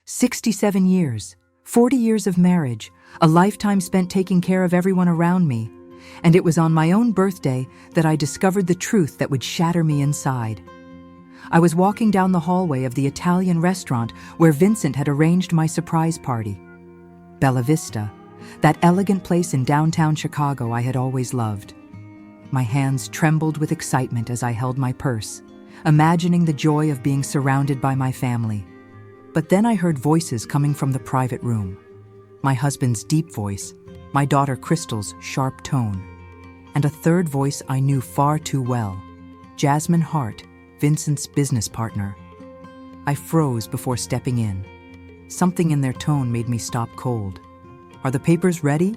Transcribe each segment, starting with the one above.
67 years, 40 years of marriage, a lifetime spent taking care of everyone around me. And it was on my own birthday that I discovered the truth that would shatter me inside. I was walking down the hallway of the Italian restaurant where Vincent had arranged my surprise party. Bella Vista, that elegant place in downtown Chicago I had always loved. My hands trembled with excitement as I held my purse, imagining the joy of being surrounded by my family. But then I heard voices coming from the private room. My husband's deep voice, my daughter Crystal's sharp tone, and a third voice I knew far too well, Jasmine Hart, Vincent's business partner. I froze before stepping in. Something in their tone made me stop cold. "Are the papers ready?"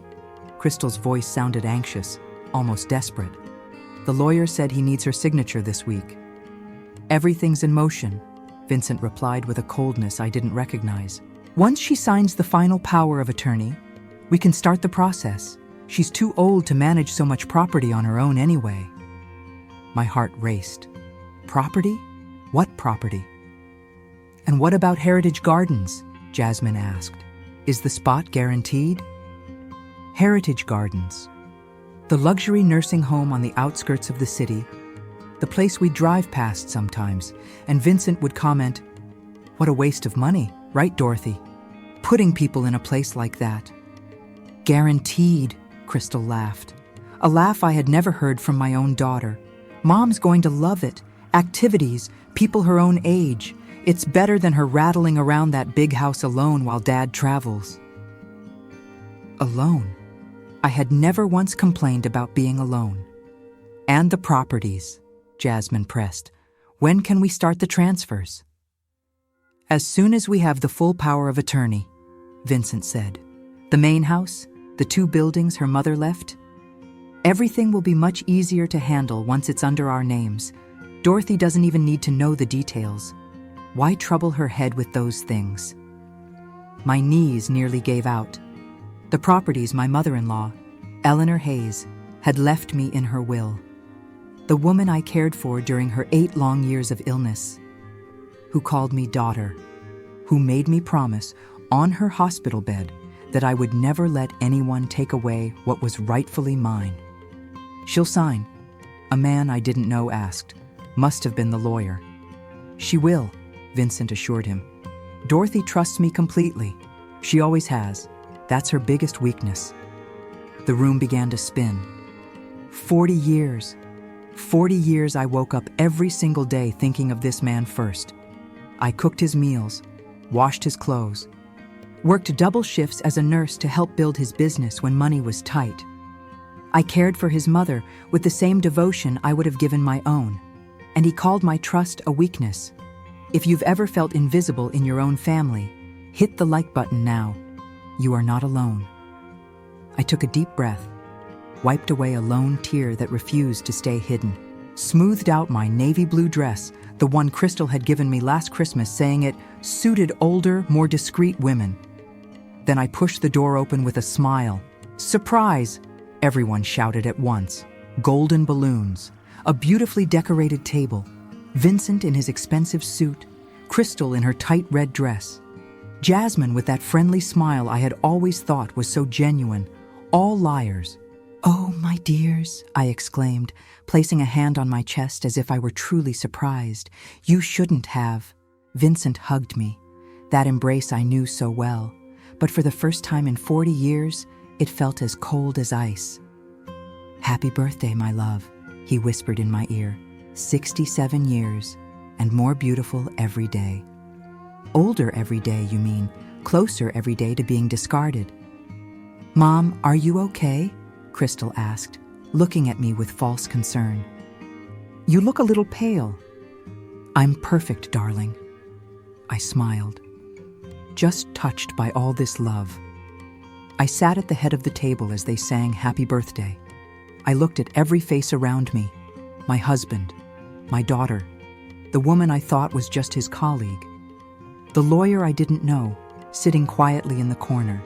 Crystal's voice sounded anxious, almost desperate. "The lawyer said he needs her signature this week." "Everything's in motion," Vincent replied with a coldness I didn't recognize. "Once she signs the final power of attorney, we can start the process. She's too old to manage so much property on her own anyway." My heart raced. Property? What property? "And what about Heritage Gardens?" Jasmine asked. "Is the spot guaranteed?" Heritage Gardens. The luxury nursing home on the outskirts of the city. The place we'd drive past sometimes, and Vincent would comment, "What a waste of money, right, Dorothy? Putting people in a place like that." "Guaranteed," Crystal laughed. A laugh I had never heard from my own daughter. "Mom's going to love it. Activities, people her own age. It's better than her rattling around that big house alone while Dad travels." Alone. I had never once complained about being alone. "And the properties," Jasmine pressed. "When can we start the transfers?" "As soon as we have the full power of attorney," Vincent said. "The main house, the 2 buildings her mother left. Everything will be much easier to handle once it's under our names. Dorothy doesn't even need to know the details. Why trouble her head with those things?" My knees nearly gave out. The properties my mother-in-law, Eleanor Hayes, had left me in her will. The woman I cared for during her 8 long years of illness, who called me daughter, who made me promise on her hospital bed that I would never let anyone take away what was rightfully mine. "She'll sign," a man I didn't know asked. Must have been the lawyer. "She will," Vincent assured him. "Dorothy trusts me completely. She always has. That's her biggest weakness." The room began to spin. 40 years. 40 years I woke up every single day thinking of this man first. I cooked his meals, washed his clothes, worked double shifts as a nurse to help build his business when money was tight. I cared for his mother with the same devotion I would have given my own, and he called my trust a weakness. If you've ever felt invisible in your own family, hit the like button now. You are not alone. I took a deep breath, wiped away a lone tear that refused to stay hidden, smoothed out my navy blue dress, the one Crystal had given me last Christmas, saying it suited older, more discreet women. Then I pushed the door open with a smile. "Surprise!" everyone shouted at once. Golden balloons, a beautifully decorated table, Vincent in his expensive suit, Crystal in her tight red dress, Jasmine with that friendly smile I had always thought was so genuine, all liars. "Oh, my dears," I exclaimed, placing a hand on my chest as if I were truly surprised. "You shouldn't have." Vincent hugged me, that embrace I knew so well, but for the first time in 40 years, it felt as cold as ice. "Happy birthday, my love," he whispered in my ear. 67 years, and more beautiful every day. Older every day, you mean? Closer every day to being discarded. "Mom, are you okay?" Crystal asked, looking at me with false concern. "You look a little pale." "I'm perfect, darling." I smiled, just touched by all this love. I sat at the head of the table as they sang Happy Birthday. I looked at every face around me, my husband, my daughter, the woman I thought was just his colleague, the lawyer I didn't know, sitting quietly in the corner.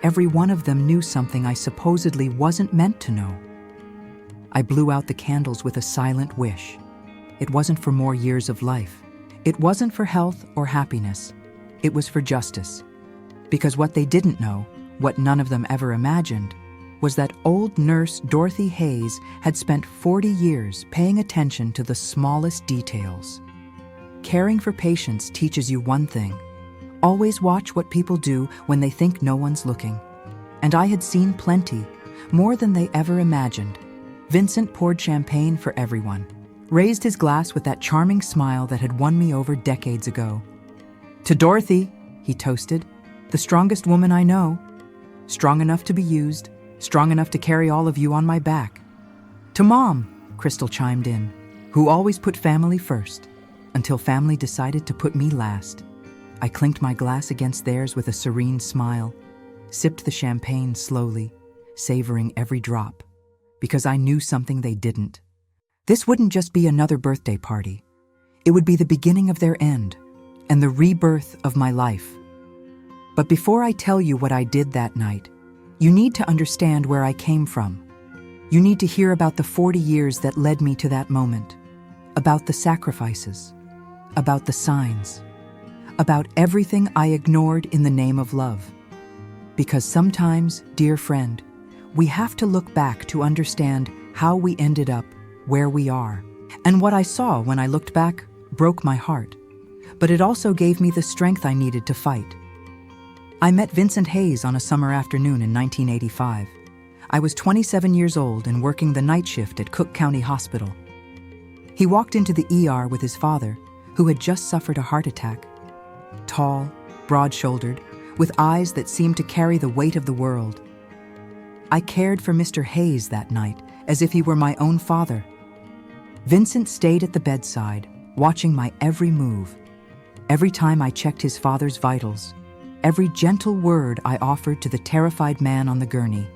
Every one of them knew something I supposedly wasn't meant to know. I blew out the candles with a silent wish. It wasn't for more years of life. It wasn't for health or happiness. It was for justice. Because what they didn't know, what none of them ever imagined, was that old nurse Dorothy Hayes had spent 40 years paying attention to the smallest details. Caring for patients teaches you one thing: always watch what people do when they think no one's looking. And I had seen plenty, more than they ever imagined. Vincent poured champagne for everyone, raised his glass with that charming smile that had won me over decades ago. "To Dorothy," he toasted, "the strongest woman I know. Strong enough to be used, strong enough to carry all of you on my back." "To Mom," Crystal chimed in, "who always put family first, until family decided to put me last." I clinked my glass against theirs with a serene smile, sipped the champagne slowly, savoring every drop, because I knew something they didn't. This wouldn't just be another birthday party. It would be the beginning of their end, and the rebirth of my life. But before I tell you what I did that night, you need to understand where I came from. You need to hear about the 40 years that led me to that moment, about the sacrifices, about the signs, about everything I ignored in the name of love. Because sometimes, dear friend, we have to look back to understand how we ended up where we are. And what I saw when I looked back broke my heart, but it also gave me the strength I needed to fight. I met Vincent Hayes on a summer afternoon in 1985. I was 27 years old and working the night shift at Cook County Hospital. He walked into the ER with his father, who had just suffered a heart attack. Tall, broad-shouldered, with eyes that seemed to carry the weight of the world. I cared for Mr. Hayes that night as if he were my own father. Vincent stayed at the bedside, watching my every move. Every time I checked his father's vitals, every gentle word I offered to the terrified man on the gurney.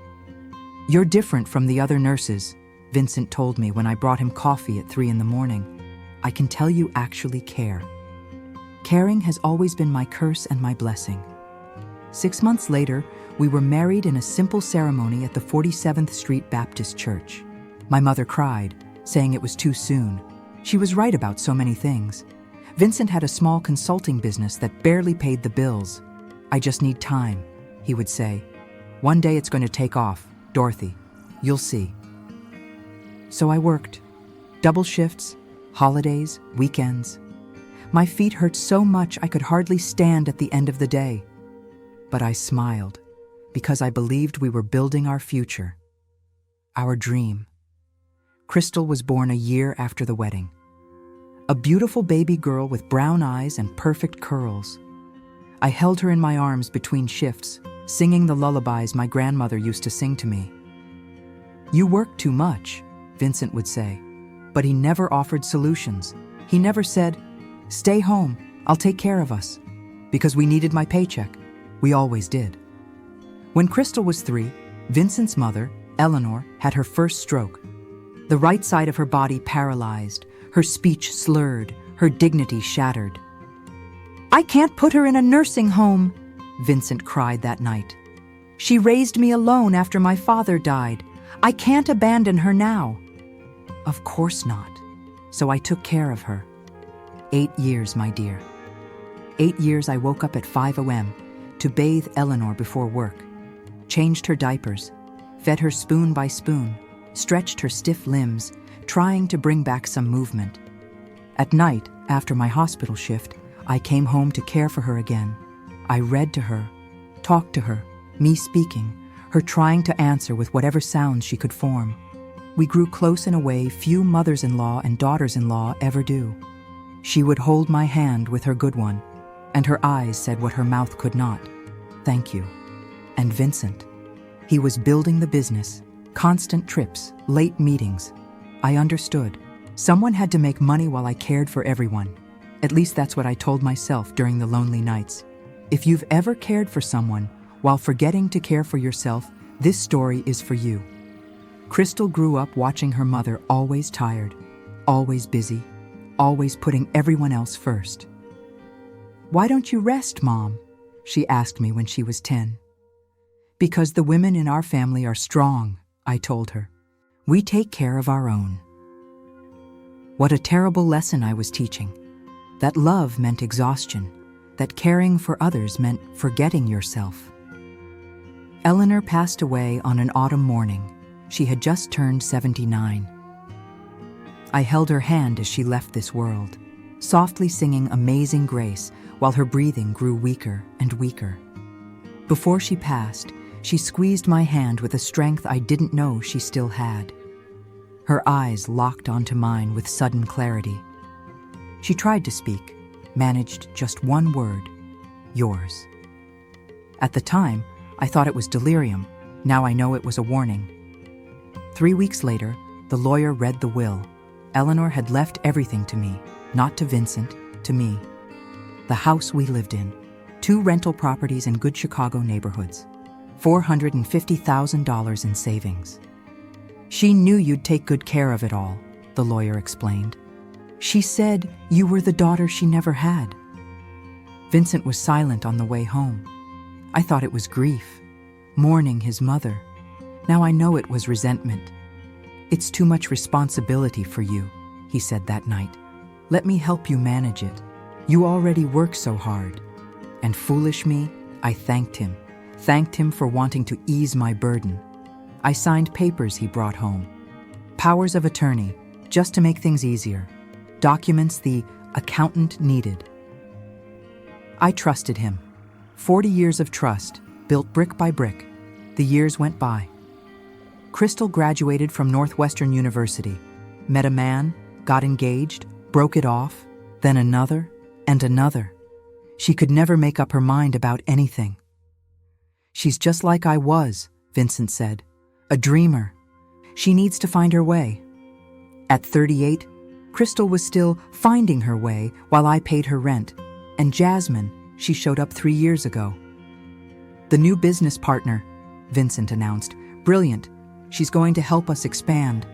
"You're different from the other nurses," Vincent told me when I brought him coffee at 3 a.m. "I can tell you actually care." Caring has always been my curse and my blessing. 6 months later, we were married in a simple ceremony at the 47th Street Baptist Church. My mother cried, saying it was too soon. She was right about so many things. Vincent had a small consulting business that barely paid the bills. "I just need time," he would say. "One day it's going to take off, Dorothy. You'll see." So I worked. Double shifts, holidays, weekends. My feet hurt so much I could hardly stand at the end of the day. But I smiled, because I believed we were building our future, our dream. Crystal was born a year after the wedding. A beautiful baby girl with brown eyes and perfect curls. I held her in my arms between shifts, singing the lullabies my grandmother used to sing to me. "You work too much," Vincent would say, but he never offered solutions. He never said, "Stay home, I'll take care of us," because we needed my paycheck. We always did. When Crystal was 3, Vincent's mother, Eleanor, had her first stroke. The right side of her body paralyzed, her speech slurred, her dignity shattered. "I can't put her in a nursing home," Vincent cried that night. "She raised me alone after my father died. I can't abandon her now." Of course not. So I took care of her. 8 years, my dear. 8 years I woke up at 5 a.m. to bathe Eleanor before work, changed her diapers, fed her spoon by spoon, stretched her stiff limbs, trying to bring back some movement. At night, after my hospital shift, I came home to care for her again. I read to her, talked to her, me speaking, her trying to answer with whatever sounds she could form. We grew close in a way few mothers-in-law and daughters-in-law ever do. She would hold my hand with her good one, and her eyes said what her mouth could not: "Thank you." And Vincent, he was building the business, constant trips, late meetings. I understood. Someone had to make money while I cared for everyone. At least that's what I told myself during the lonely nights. If you've ever cared for someone while forgetting to care for yourself, this story is for you. Crystal grew up watching her mother always tired, always busy, always putting everyone else first. "Why don't you rest, Mom?" she asked me when she was 10. "Because the women in our family are strong," I told her. "We take care of our own." What a terrible lesson I was teaching. That love meant exhaustion, that caring for others meant forgetting yourself. Eleanor passed away on an autumn morning. She had just turned 79. I held her hand as she left this world, softly singing Amazing Grace while her breathing grew weaker and weaker. Before she passed, she squeezed my hand with a strength I didn't know she still had. Her eyes locked onto mine with sudden clarity. She tried to speak, managed just one word: yours. At the time, I thought it was delirium. Now I know it was a warning. 3 weeks later, the lawyer read the will. Eleanor had left everything to me, not to Vincent, to me. The house we lived in, 2 rental properties in good Chicago neighborhoods, $450,000 in savings. She knew you'd take good care of it all, the lawyer explained. She said you were the daughter she never had. Vincent was silent on the way home. I thought it was grief, mourning his mother. Now I know it was resentment. It's too much responsibility for you, he said that night. Let me help you manage it. You already work so hard. And foolish me, I thanked him for wanting to ease my burden. I signed papers he brought home. Powers of attorney, just to make things easier. Documents the accountant needed. I trusted him. 40 years of trust, built brick by brick. The years went by. Crystal graduated from Northwestern University, met a man, got engaged, broke it off, then another and another. She could never make up her mind about anything. She's just like I was, Vincent said, a dreamer. She needs to find her way. At 38, Crystal was still finding her way while I paid her rent, and Jasmine, she showed up 3 years ago. The new business partner, Vincent announced, brilliant. She's going to help us expand.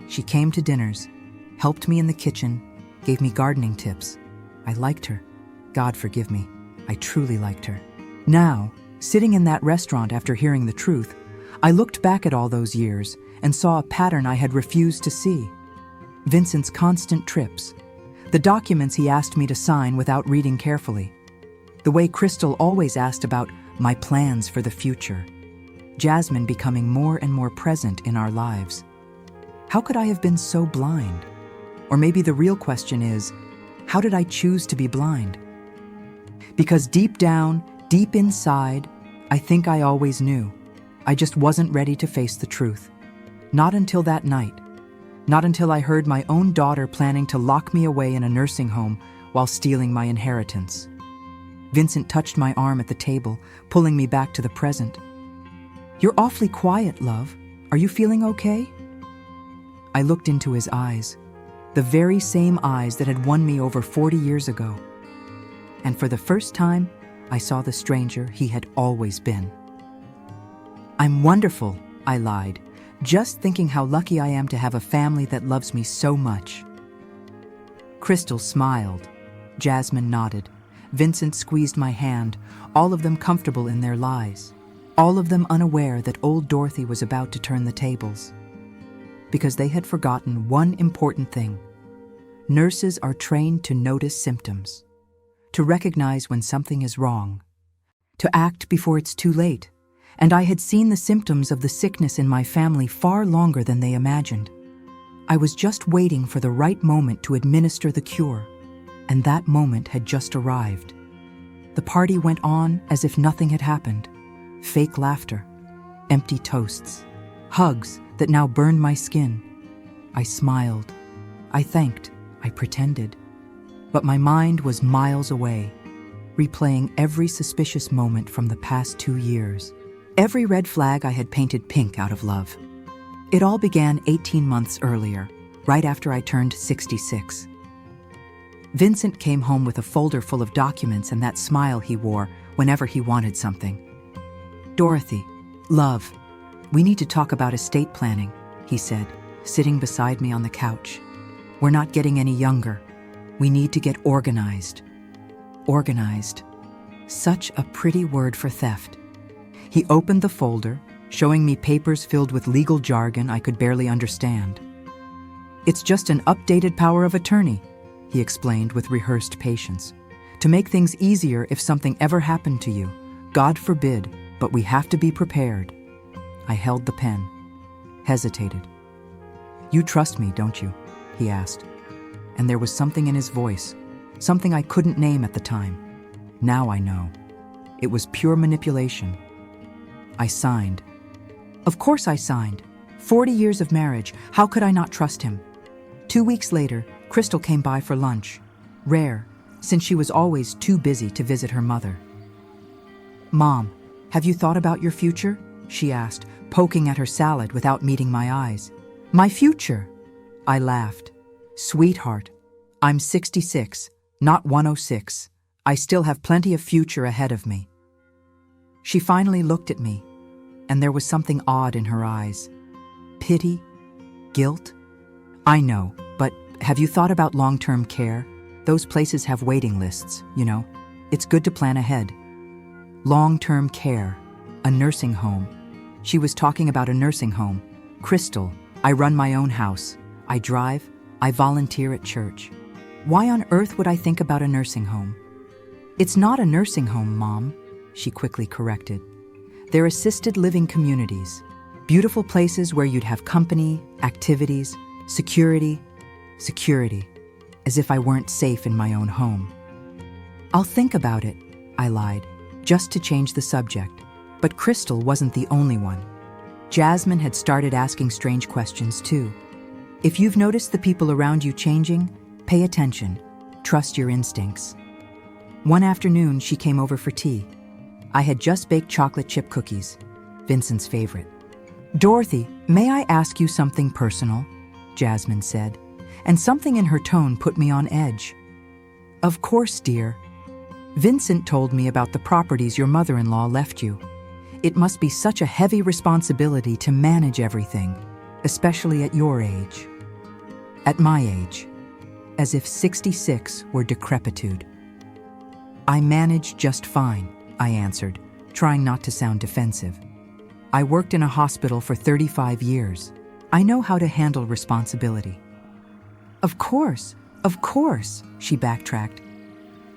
She came to dinners, helped me in the kitchen, gave me gardening tips. I liked her. God forgive me. I truly liked her. Now, sitting in that restaurant after hearing the truth, I looked back at all those years and saw a pattern I had refused to see. Vincent's constant trips, the documents he asked me to sign without reading carefully, the way Crystal always asked about my plans for the future, Jasmine becoming more and more present in our lives. How could I have been so blind? Or maybe the real question is, how did I choose to be blind? Because deep down, deep inside, I think I always knew. I just wasn't ready to face the truth. Not until that night. Not until I heard my own daughter planning to lock me away in a nursing home while stealing my inheritance. Vincent touched my arm at the table, pulling me back to the present. You're awfully quiet, love. Are you feeling okay? I looked into his eyes, the very same eyes that had won me over 40 years ago. And for the first time, I saw the stranger he had always been. I'm wonderful, I lied, just thinking how lucky I am to have a family that loves me so much. Crystal smiled. Jasmine nodded. Vincent squeezed my hand, all of them comfortable in their lies, all of them unaware that old Dorothy was about to turn the tables. Because they had forgotten one important thing. Nurses are trained to notice symptoms, to recognize when something is wrong, to act before it's too late. And I had seen the symptoms of the sickness in my family far longer than they imagined. I was just waiting for the right moment to administer the cure, and that moment had just arrived. The party went on as if nothing had happened. Fake laughter, empty toasts, hugs that now burned my skin. I smiled. I thanked. I pretended. But my mind was miles away, replaying every suspicious moment from the past 2 years. Every red flag I had painted pink out of love. It all began 18 months earlier, right after I turned 66. Vincent came home with a folder full of documents and that smile he wore whenever he wanted something. Dorothy, love, we need to talk about estate planning, he said, sitting beside me on the couch. We're not getting any younger. We need to get organized. Organized. Such a pretty word for theft. He opened the folder, showing me papers filled with legal jargon I could barely understand. It's just an updated power of attorney, he explained with rehearsed patience. to make things easier if something ever happened to you. God forbid, but we have to be prepared. I held the pen, hesitated. You trust me, don't you? He asked. And there was something in his voice, something I couldn't name at the time. Now I know. It was pure manipulation. I signed. Of course I signed. 40 years of marriage, how could I not trust him? 2 weeks later, Crystal came by for lunch. Rare, since she was always too busy to visit her mother. Mom, have you thought about your future? She asked, poking at her salad without meeting my eyes. My future? I laughed. Sweetheart, I'm 66, not 106. I still have plenty of future ahead of me. She finally looked at me, and there was something odd in her eyes. Pity? Guilt? I know, but have you thought about long-term care? Those places have waiting lists, you know. It's good to plan ahead. Long-term care. A nursing home. She was talking about a nursing home. Crystal, I run my own house. I drive. I volunteer at church. Why on earth would I think about a nursing home? It's not a nursing home, Mom, she quickly corrected. They're assisted living communities. Beautiful places where you'd have company, activities, security, as if I weren't safe in my own home. I'll think about it, I lied, just to change the subject. But Crystal wasn't the only one. Jasmine had started asking strange questions too. If you've noticed the people around you changing, pay attention. Trust your instincts. One afternoon, she came over for tea. I had just baked chocolate chip cookies, Vincent's favorite. Dorothy, may I ask you something personal? Jasmine said, and something in her tone put me on edge. Of course, dear. Vincent told me about the properties your mother-in-law left you. It must be such a heavy responsibility to manage everything, especially at your age. At my age, as if 66 were decrepitude. I managed just fine, I answered, trying not to sound defensive. I worked in a hospital for 35 years. I know how to handle responsibility. Of course, she backtracked.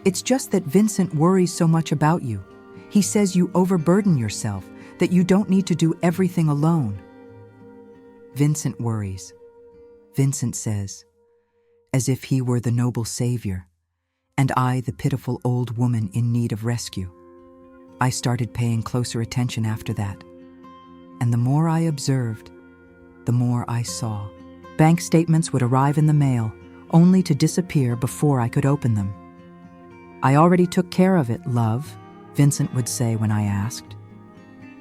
It's just that Vincent worries so much about you. He says you overburden yourself, that you don't need to do everything alone. Vincent worries. Vincent says, as if he were the noble savior, and I the pitiful old woman in need of rescue. I started paying closer attention after that. And the more I observed, the more I saw. Bank statements would arrive in the mail, only to disappear before I could open them. I already took care of it, love, Vincent would say when I asked.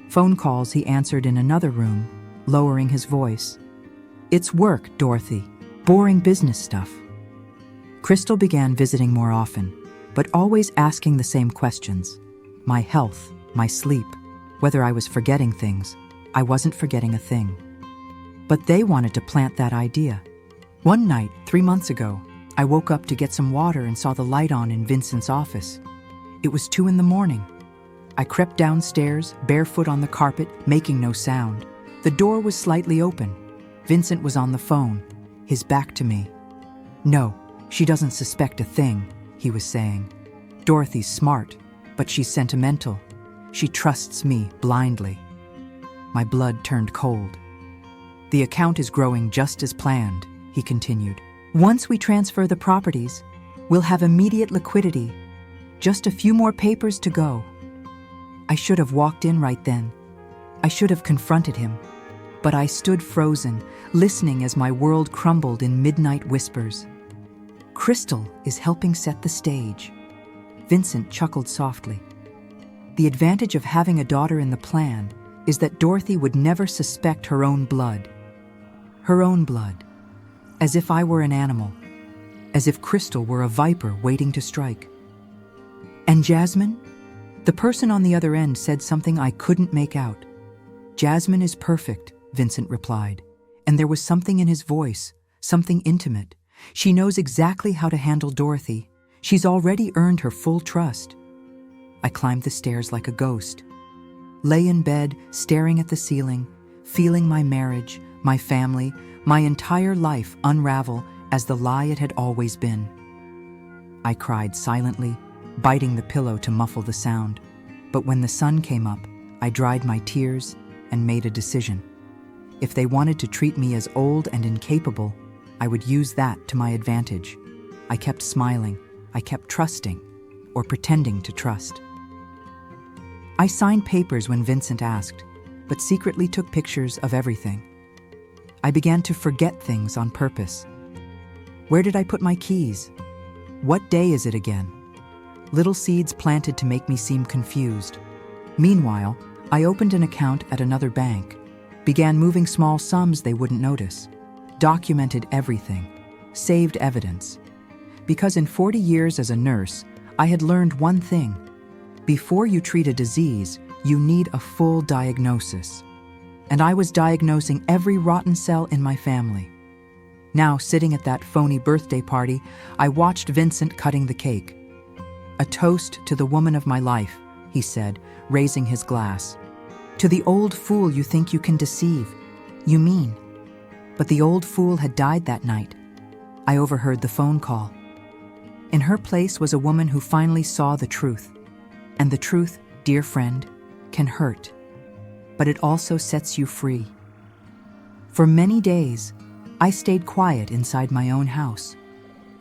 Phone calls he answered in another room, lowering his voice. It's work, Dorothy. Boring business stuff. Crystal began visiting more often, but always asking the same questions. My health, my sleep, whether I was forgetting things. I wasn't forgetting a thing. But they wanted to plant that idea. One night, 3 months ago, I woke up to get some water and saw the light on in Vincent's office. It was 2 a.m. I crept downstairs, barefoot on the carpet, making no sound. The door was slightly open. Vincent was on the phone, his back to me. No, she doesn't suspect a thing, he was saying. Dorothy's smart, but she's sentimental. She trusts me blindly. My blood turned cold. The account is growing just as planned, he continued. Once we transfer the properties, we'll have immediate liquidity. Just a few more papers to go. I should have walked in right then. I should have confronted him. But I stood frozen, listening as my world crumbled in midnight whispers. Crystal is helping set the stage. Vincent chuckled softly. The advantage of having a daughter in the plan is that Dorothy would never suspect her own blood. Her own blood. As if I were an animal. As if Crystal were a viper waiting to strike. And Jasmine? The person on the other end said something I couldn't make out. Jasmine is perfect, Vincent replied, and there was something in his voice, something intimate. She knows exactly how to handle Dorothy. She's already earned her full trust. I climbed the stairs like a ghost, lay in bed, staring at the ceiling, feeling my marriage, my family, my entire life unravel as the lie it had always been. I cried silently, biting the pillow to muffle the sound. But when the sun came up, I dried my tears and made a decision. If they wanted to treat me as old and incapable, I would use that to my advantage. I kept smiling, I kept trusting, or pretending to trust. I signed papers when Vincent asked, but secretly took pictures of everything. I began to forget things on purpose. Where did I put my keys? What day is it again? Little seeds planted to make me seem confused. Meanwhile, I opened an account at another bank, began moving small sums they wouldn't notice, documented everything, saved evidence. Because in 40 years as a nurse, I had learned one thing. Before you treat a disease, you need a full diagnosis. And I was diagnosing every rotten cell in my family. Now, sitting at that phony birthday party, I watched Vincent cutting the cake. "A toast to the woman of my life," he said, raising his glass. "To the old fool you think you can deceive. You mean." But the old fool had died that night. I overheard the phone call. In her place was a woman who finally saw the truth. And the truth, dear friend, can hurt. But it also sets you free. For many days, I stayed quiet inside my own house.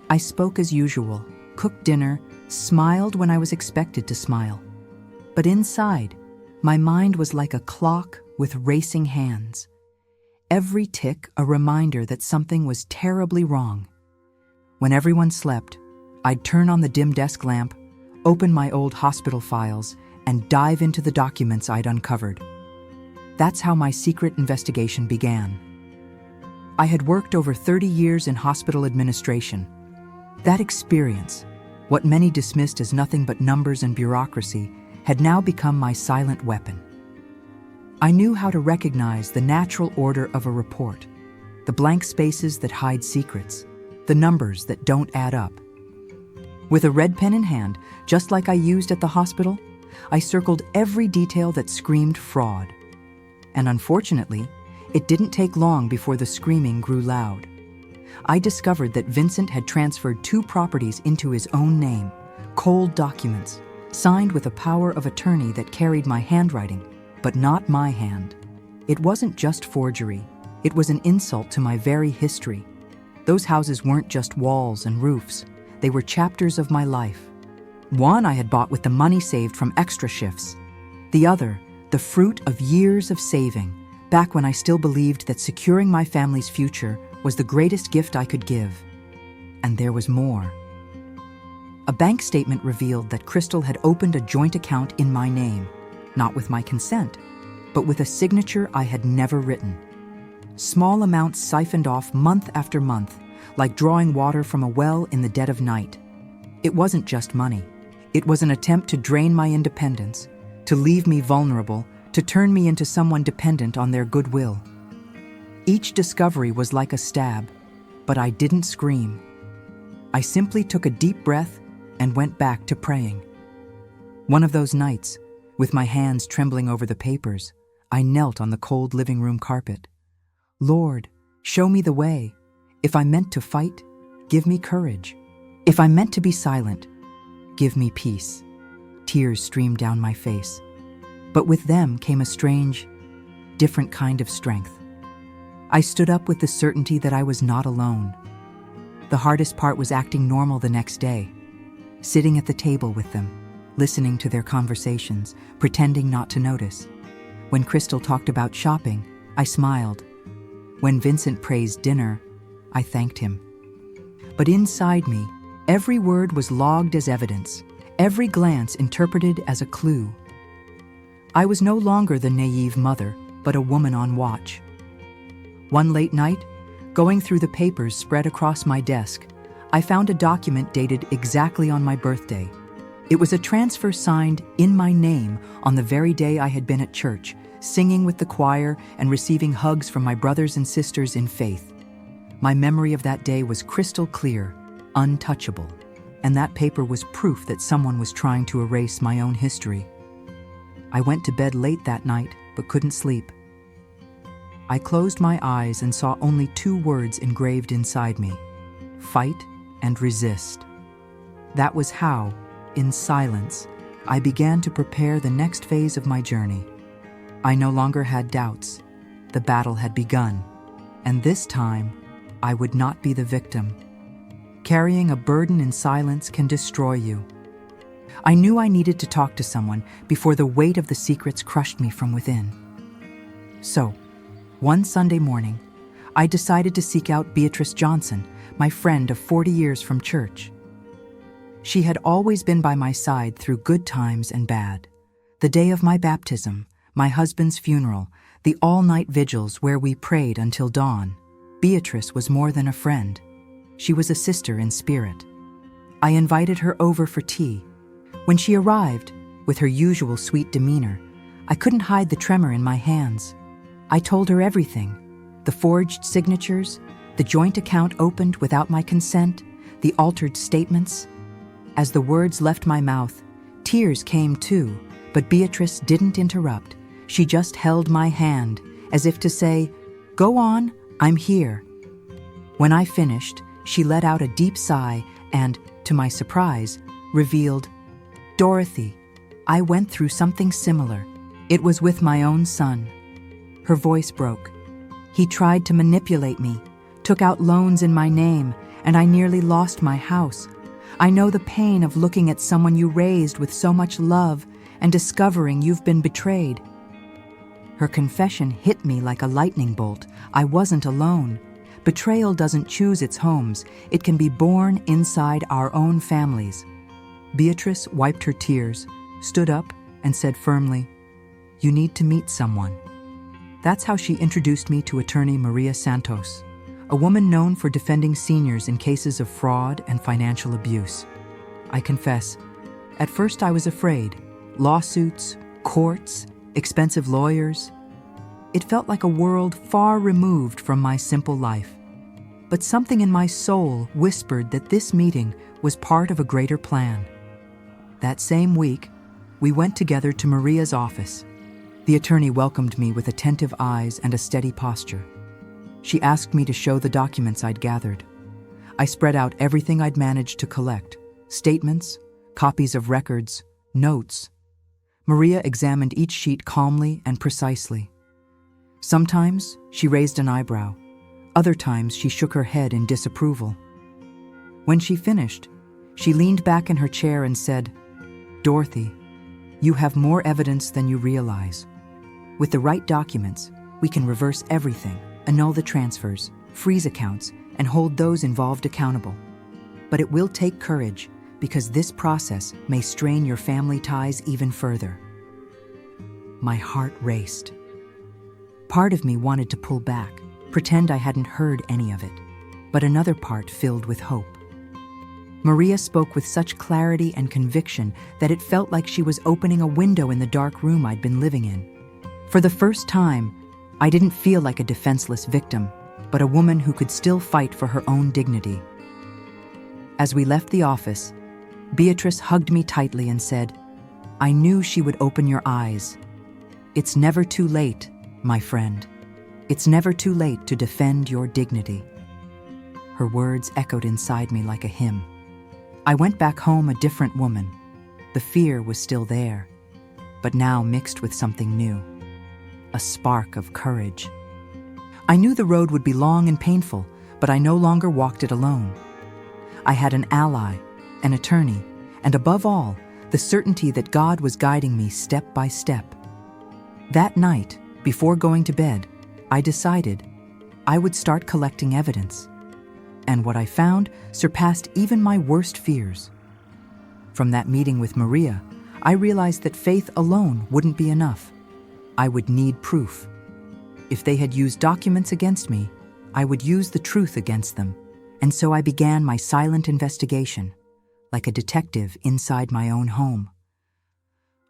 I spoke as usual, cooked dinner, smiled when I was expected to smile. But inside, my mind was like a clock with racing hands. Every tick a reminder that something was terribly wrong. When everyone slept, I'd turn on the dim desk lamp, open my old hospital files, and dive into the documents I'd uncovered. That's how my secret investigation began. I had worked over 30 years in hospital administration. That experience, what many dismissed as nothing but numbers and bureaucracy, had now become my silent weapon. I knew how to recognize the natural order of a report, the blank spaces that hide secrets, the numbers that don't add up. With a red pen in hand, just like I used at the hospital, I circled every detail that screamed fraud. And unfortunately, it didn't take long before the screaming grew loud. I discovered that Vincent had transferred 2 properties into his own name, cold documents, signed with a power of attorney that carried my handwriting, but not my hand. It wasn't just forgery. It was an insult to my very history. Those houses weren't just walls and roofs. They were chapters of my life. One I had bought with the money saved from extra shifts. The other, the fruit of years of saving, back when I still believed that securing my family's future was the greatest gift I could give. And there was more. A bank statement revealed that Crystal had opened a joint account in my name, not with my consent, but with a signature I had never written. Small amounts siphoned off month after month, like drawing water from a well in the dead of night. It wasn't just money. It was an attempt to drain my independence, to leave me vulnerable, to turn me into someone dependent on their goodwill. Each discovery was like a stab, but I didn't scream. I simply took a deep breath and went back to praying. One of those nights, with my hands trembling over the papers, I knelt on the cold living room carpet. "Lord, show me the way. If I'm meant to fight, give me courage. If I'm meant to be silent, give me peace." Tears streamed down my face. But with them came a strange, different kind of strength. I stood up with the certainty that I was not alone. The hardest part was acting normal the next day, sitting at the table with them, listening to their conversations, pretending not to notice. When Crystal talked about shopping, I smiled. When Vincent praised dinner, I thanked him. But inside me, every word was logged as evidence, every glance interpreted as a clue. I was no longer the naive mother, but a woman on watch. One late night, going through the papers spread across my desk, I found a document dated exactly on my birthday. It was a transfer signed in my name on the very day I had been at church, singing with the choir and receiving hugs from my brothers and sisters in faith. My memory of that day was crystal clear, untouchable, and that paper was proof that someone was trying to erase my own history. I went to bed late that night, but couldn't sleep. I closed my eyes and saw only 2 words engraved inside me: fight and resist. That was how, in silence, I began to prepare the next phase of my journey. I no longer had doubts. The battle had begun, and this time, I would not be the victim. Carrying a burden in silence can destroy you. I knew I needed to talk to someone before the weight of the secrets crushed me from within. So, one Sunday morning, I decided to seek out Beatrice Johnson, my friend of 40 years from church. She had always been by my side through good times and bad. The day of my baptism, my husband's funeral, the all-night vigils where we prayed until dawn. Beatrice was more than a friend. She was a sister in spirit. I invited her over for tea. When she arrived, with her usual sweet demeanor, I couldn't hide the tremor in my hands. I told her everything: the forged signatures, the joint account opened without my consent, the altered statements. As the words left my mouth, tears came too, but Beatrice didn't interrupt. She just held my hand, as if to say, "Go on, I'm here." When I finished, she let out a deep sigh and, to my surprise, revealed, "Dorothy, I went through something similar. It was with my own son." Her voice broke. "He tried to manipulate me, took out loans in my name, and I nearly lost my house. I know the pain of looking at someone you raised with so much love and discovering you've been betrayed." Her confession hit me like a lightning bolt. I wasn't alone. Betrayal doesn't choose its homes. It can be born inside our own families. Beatrice wiped her tears, stood up, and said firmly, "You need to meet someone." That's how she introduced me to attorney Maria Santos, a woman known for defending seniors in cases of fraud and financial abuse. I confess, at first I was afraid. Lawsuits, courts, expensive lawyers. It felt like a world far removed from my simple life. But something in my soul whispered that this meeting was part of a greater plan. That same week, we went together to Maria's office. The attorney welcomed me with attentive eyes and a steady posture. She asked me to show the documents I'd gathered. I spread out everything I'd managed to collect: statements, copies of records, notes. Maria examined each sheet calmly and precisely. Sometimes she raised an eyebrow. Other times she shook her head in disapproval. When she finished, she leaned back in her chair and said, "Dorothy, you have more evidence than you realize. With the right documents, we can reverse everything, annul the transfers, freeze accounts, and hold those involved accountable. But it will take courage, because this process may strain your family ties even further." My heart raced. Part of me wanted to pull back, pretend I hadn't heard any of it, but another part filled with hope. Maria spoke with such clarity and conviction that it felt like she was opening a window in the dark room I'd been living in. For the first time, I didn't feel like a defenseless victim, but a woman who could still fight for her own dignity. As we left the office, Beatrice hugged me tightly and said, "I knew she would open your eyes. It's never too late, my friend. It's never too late to defend your dignity." Her words echoed inside me like a hymn. I went back home a different woman. The fear was still there, but now mixed with something new. A spark of courage. I knew the road would be long and painful, but I no longer walked it alone. I had an ally, an attorney, and above all, the certainty that God was guiding me step by step. That night, before going to bed, I decided I would start collecting evidence. And what I found surpassed even my worst fears. From that meeting with Maria, I realized that faith alone wouldn't be enough. I would need proof. If they had used documents against me, I would use the truth against them. And so I began my silent investigation, like a detective inside my own home.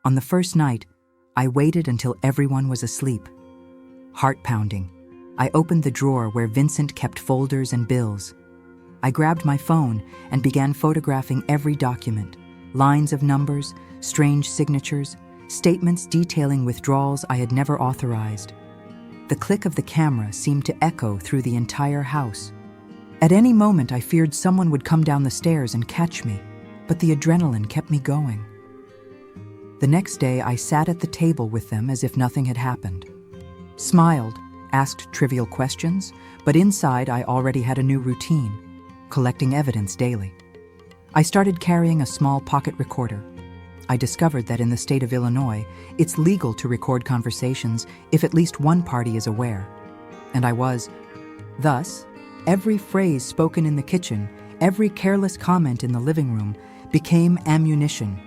On the first night, I waited until everyone was asleep. Heart pounding, I opened the drawer where Vincent kept folders and bills. I grabbed my phone and began photographing every document: lines of numbers, strange signatures, statements detailing withdrawals I had never authorized. The click of the camera seemed to echo through the entire house. At any moment, I feared someone would come down the stairs and catch me, but the adrenaline kept me going. The next day, I sat at the table with them as if nothing had happened. Smiled, asked trivial questions, but inside I already had a new routine, collecting evidence daily. I started carrying a small pocket recorder. I discovered that in the state of Illinois, it's legal to record conversations if at least one party is aware. And I was. Thus, every phrase spoken in the kitchen, every careless comment in the living room, became ammunition.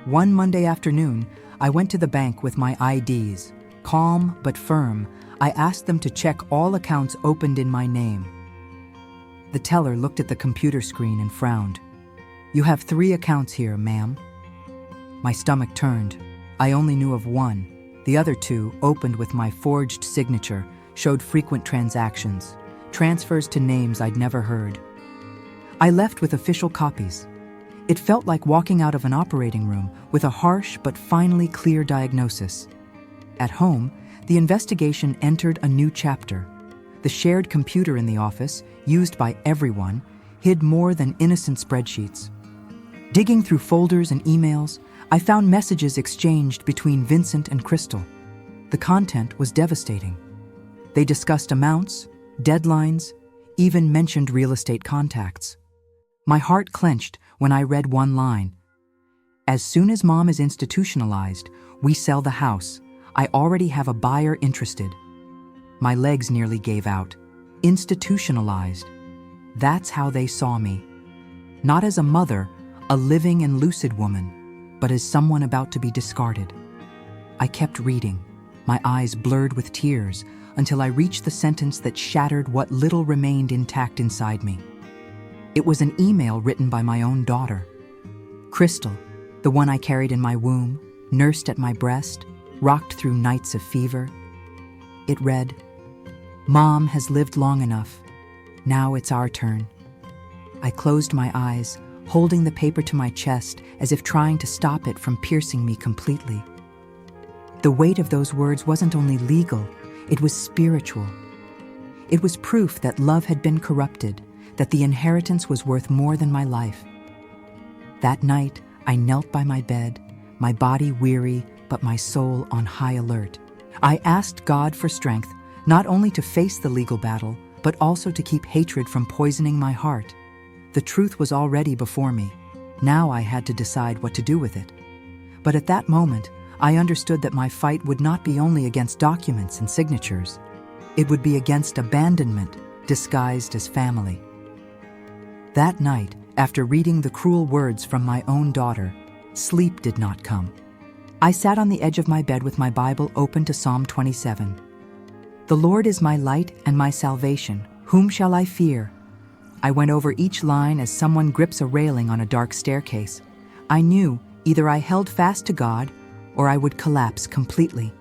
One Monday afternoon, I went to the bank with my IDs. Calm but firm, I asked them to check all accounts opened in my name. The teller looked at the computer screen and frowned. "You have 3 accounts here, ma'am." My stomach turned. I only knew of one. The other 2, opened with my forged signature, showed frequent transactions, transfers to names I'd never heard. I left with official copies. It felt like walking out of an operating room with a harsh but finally clear diagnosis. At home, the investigation entered a new chapter. The shared computer in the office, used by everyone, hid more than innocent spreadsheets. Digging through folders and emails, I found messages exchanged between Vincent and Crystal. The content was devastating. They discussed amounts, deadlines, even mentioned real estate contacts. My heart clenched when I read one line. "As soon as Mom is institutionalized, we sell the house. I already have a buyer interested." My legs nearly gave out. Institutionalized. That's how they saw me. Not as a mother, a living and lucid woman, but as someone about to be discarded. I kept reading, my eyes blurred with tears, until I reached the sentence that shattered what little remained intact inside me. It was an email written by my own daughter. Crystal, the one I carried in my womb, nursed at my breast, rocked through nights of fever. It read, "Mom has lived long enough. Now it's our turn." I closed my eyes, holding the paper to my chest as if trying to stop it from piercing me completely. The weight of those words wasn't only legal, it was spiritual. It was proof that love had been corrupted, that the inheritance was worth more than my life. That night, I knelt by my bed, my body weary, but my soul on high alert. I asked God for strength, not only to face the legal battle, but also to keep hatred from poisoning my heart. The truth was already before me. Now I had to decide what to do with it. But at that moment, I understood that my fight would not be only against documents and signatures. It would be against abandonment, disguised as family. That night, after reading the cruel words from my own daughter, sleep did not come. I sat on the edge of my bed with my Bible open to Psalm 27. "The Lord is my light and my salvation. Whom shall I fear?" I went over each line as someone grips a railing on a dark staircase. I knew either I held fast to God or I would collapse completely.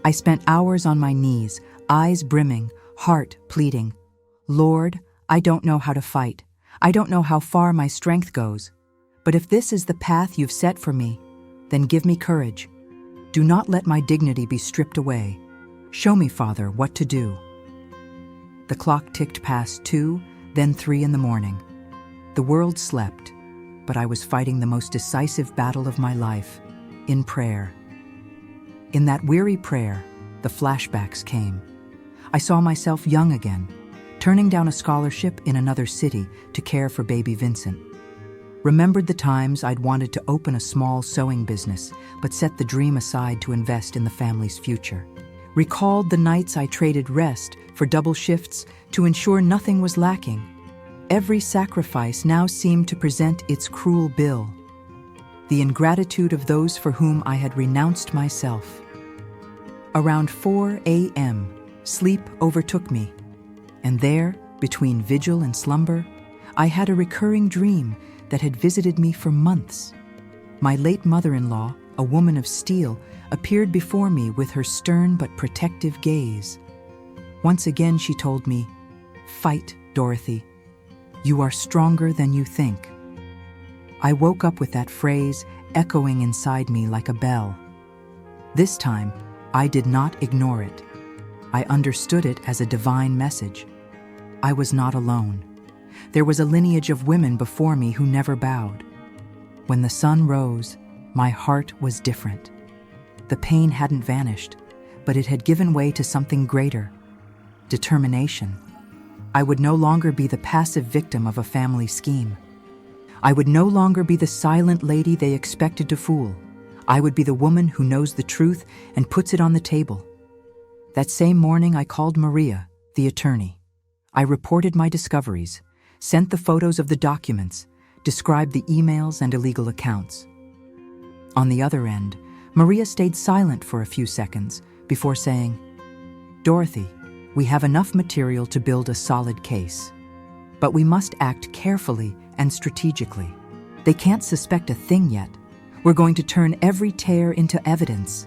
I spent hours on my knees, eyes brimming, heart pleading. "Lord, I don't know how to fight. I don't know how far my strength goes. But if this is the path you've set for me, then give me courage. Do not let my dignity be stripped away. Show me, Father, what to do." The clock ticked past 2, then 3 in the morning. The world slept, but I was fighting the most decisive battle of my life, in prayer. In that weary prayer, the flashbacks came. I saw myself young again, turning down a scholarship in another city to care for baby Vincent. Remembered the times I'd wanted to open a small sewing business, but set the dream aside to invest in the family's future. Recalled the nights I traded rest for double shifts to ensure nothing was lacking. Every sacrifice now seemed to present its cruel bill. The ingratitude of those for whom I had renounced myself. Around 4 a.m., sleep overtook me. And there, between vigil and slumber, I had a recurring dream that had visited me for months. My late mother-in-law, a woman of steel, appeared before me with her stern but protective gaze. Once again she told me, "Fight, Dorothy. You are stronger than you think." I woke up with that phrase echoing inside me like a bell. This time, I did not ignore it. I understood it as a divine message. I was not alone. There was a lineage of women before me who never bowed. When the sun rose, my heart was different. The pain hadn't vanished, but it had given way to something greater: determination. I would no longer be the passive victim of a family scheme. I would no longer be the silent lady they expected to fool. I would be the woman who knows the truth and puts it on the table. That same morning, I called Maria, the attorney. I reported my discoveries, sent the photos of the documents, described the emails and illegal accounts. On the other end, Maria stayed silent for a few seconds before saying, "Dorothy, we have enough material to build a solid case. But we must act carefully and strategically. They can't suspect a thing yet. We're going to turn every tear into evidence."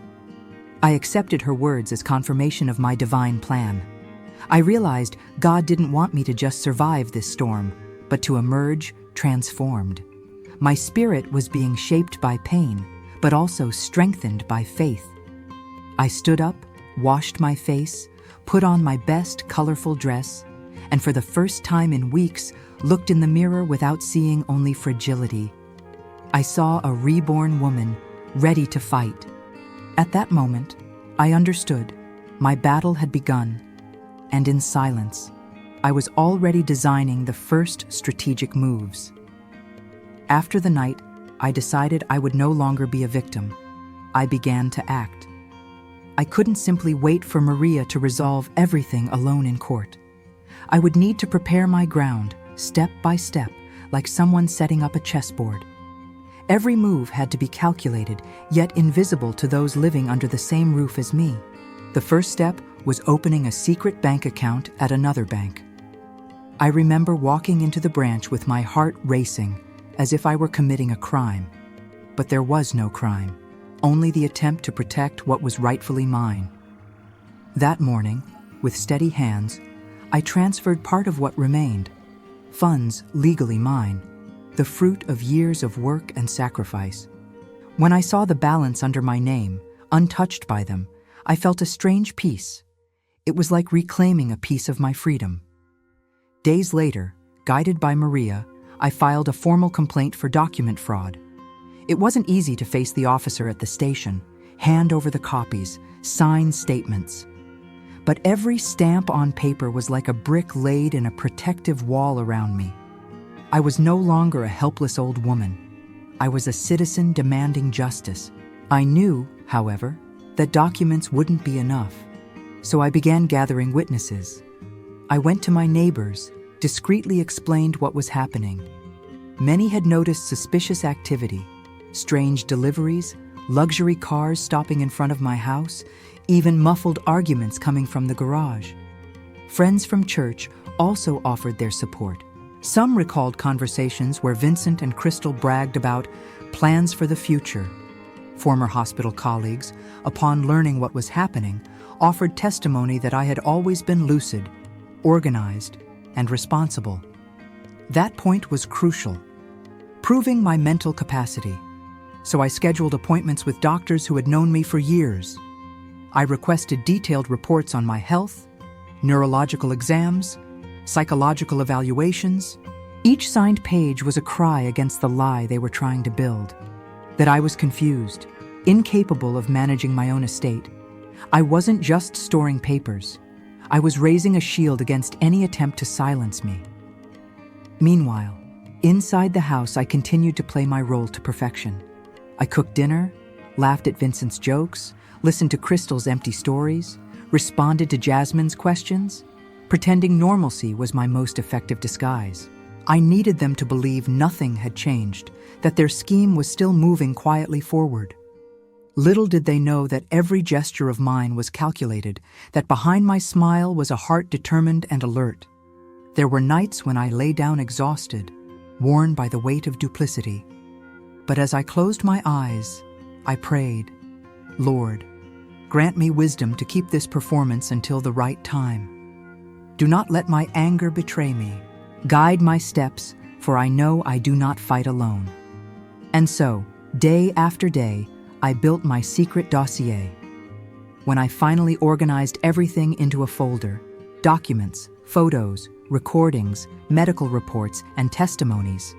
I accepted her words as confirmation of my divine plan. I realized God didn't want me to just survive this storm, but to emerge transformed. My spirit was being shaped by pain, but also strengthened by faith. I stood up, washed my face, put on my best colorful dress, and for the first time in weeks, looked in the mirror without seeing only fragility. I saw a reborn woman, ready to fight. At that moment, I understood my battle had begun, and in silence, I was already designing the first strategic moves. After the night, I decided I would no longer be a victim. I began to act. I couldn't simply wait for Maria to resolve everything alone in court. I would need to prepare my ground, step by step, like someone setting up a chessboard. Every move had to be calculated, yet invisible to those living under the same roof as me. The first step was opening a secret bank account at another bank. I remember walking into the branch with my heart racing, as if I were committing a crime. But there was no crime, only the attempt to protect what was rightfully mine. That morning, with steady hands, I transferred part of what remained, funds legally mine, the fruit of years of work and sacrifice. When I saw the balance under my name, untouched by them, I felt a strange peace. It was like reclaiming a piece of my freedom. Days later, guided by Maria, I filed a formal complaint for document fraud. It wasn't easy to face the officer at the station, hand over the copies, sign statements. But every stamp on paper was like a brick laid in a protective wall around me. I was no longer a helpless old woman. I was a citizen demanding justice. I knew, however, that documents wouldn't be enough. So I began gathering witnesses. I went to my neighbors, discreetly explained what was happening. Many had noticed suspicious activity, strange deliveries, luxury cars stopping in front of my house, even muffled arguments coming from the garage. Friends from church also offered their support. Some recalled conversations where Vincent and Crystal bragged about plans for the future. Former hospital colleagues, upon learning what was happening, offered testimony that I had always been lucid, organized, and responsible. That point was crucial, proving my mental capacity. So I scheduled appointments with doctors who had known me for years. I requested detailed reports on my health, neurological exams, psychological evaluations. Each signed page was a cry against the lie they were trying to build, that I was confused, incapable of managing my own estate. I wasn't just storing papers. I was raising a shield against any attempt to silence me. Meanwhile, inside the house, I continued to play my role to perfection. I cooked dinner, laughed at Vincent's jokes, listened to Crystal's empty stories, responded to Jasmine's questions, pretending normalcy was my most effective disguise. I needed them to believe nothing had changed, that their scheme was still moving quietly forward. Little did they know that every gesture of mine was calculated, that behind my smile was a heart determined and alert. There were nights when I lay down exhausted, worn by the weight of duplicity. But as I closed my eyes, I prayed, "Lord, grant me wisdom to keep this performance until the right time. Do not let my anger betray me. Guide my steps, for I know I do not fight alone." And so, day after day, I built my secret dossier. When I finally organized everything into a folder, documents, photos, recordings, medical reports, and testimonies,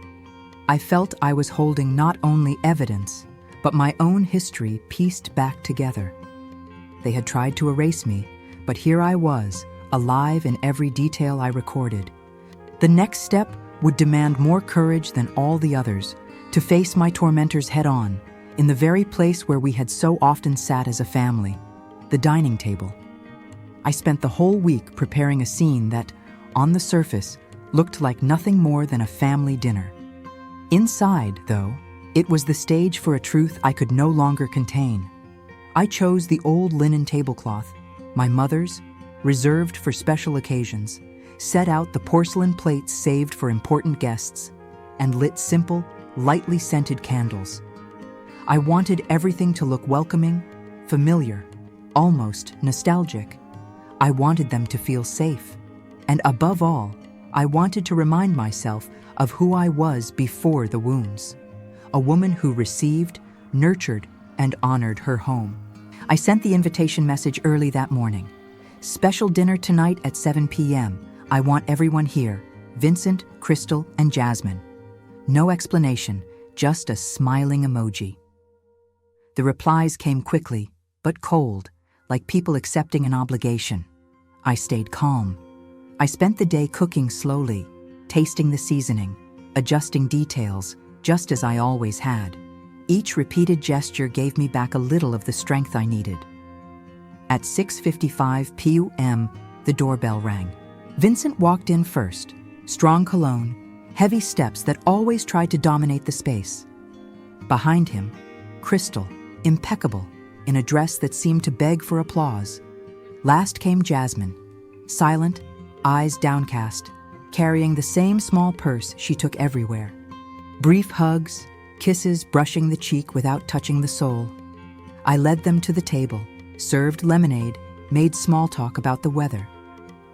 I felt I was holding not only evidence, but my own history pieced back together. They had tried to erase me, but here I was, alive in every detail I recorded. The next step would demand more courage than all the others, to face my tormentors head-on, in the very place where we had so often sat as a family, the dining table. I spent the whole week preparing a scene that, on the surface, looked like nothing more than a family dinner. Inside, though, it was the stage for a truth I could no longer contain. I chose the old linen tablecloth, my mother's, reserved for special occasions, set out the porcelain plates saved for important guests, and lit simple, lightly scented candles. I wanted everything to look welcoming, familiar, almost nostalgic. I wanted them to feel safe. And above all, I wanted to remind myself of who I was before the wounds. A woman who received, nurtured, and honored her home. I sent the invitation message early that morning. Special dinner tonight at 7 p.m. I want everyone here. Vincent, Crystal, and Jasmine. No explanation, just a smiling emoji. The replies came quickly, but cold, like people accepting an obligation. I stayed calm. I spent the day cooking slowly, tasting the seasoning, adjusting details, just as I always had. Each repeated gesture gave me back a little of the strength I needed. At 6:55 p.m., the doorbell rang. Vincent walked in first, strong cologne, heavy steps that always tried to dominate the space. Behind him, Crystal, impeccable, in a dress that seemed to beg for applause. Last came Jasmine, silent, eyes downcast, carrying the same small purse she took everywhere. Brief hugs, kisses brushing the cheek without touching the soul. I led them to the table, served lemonade, made small talk about the weather.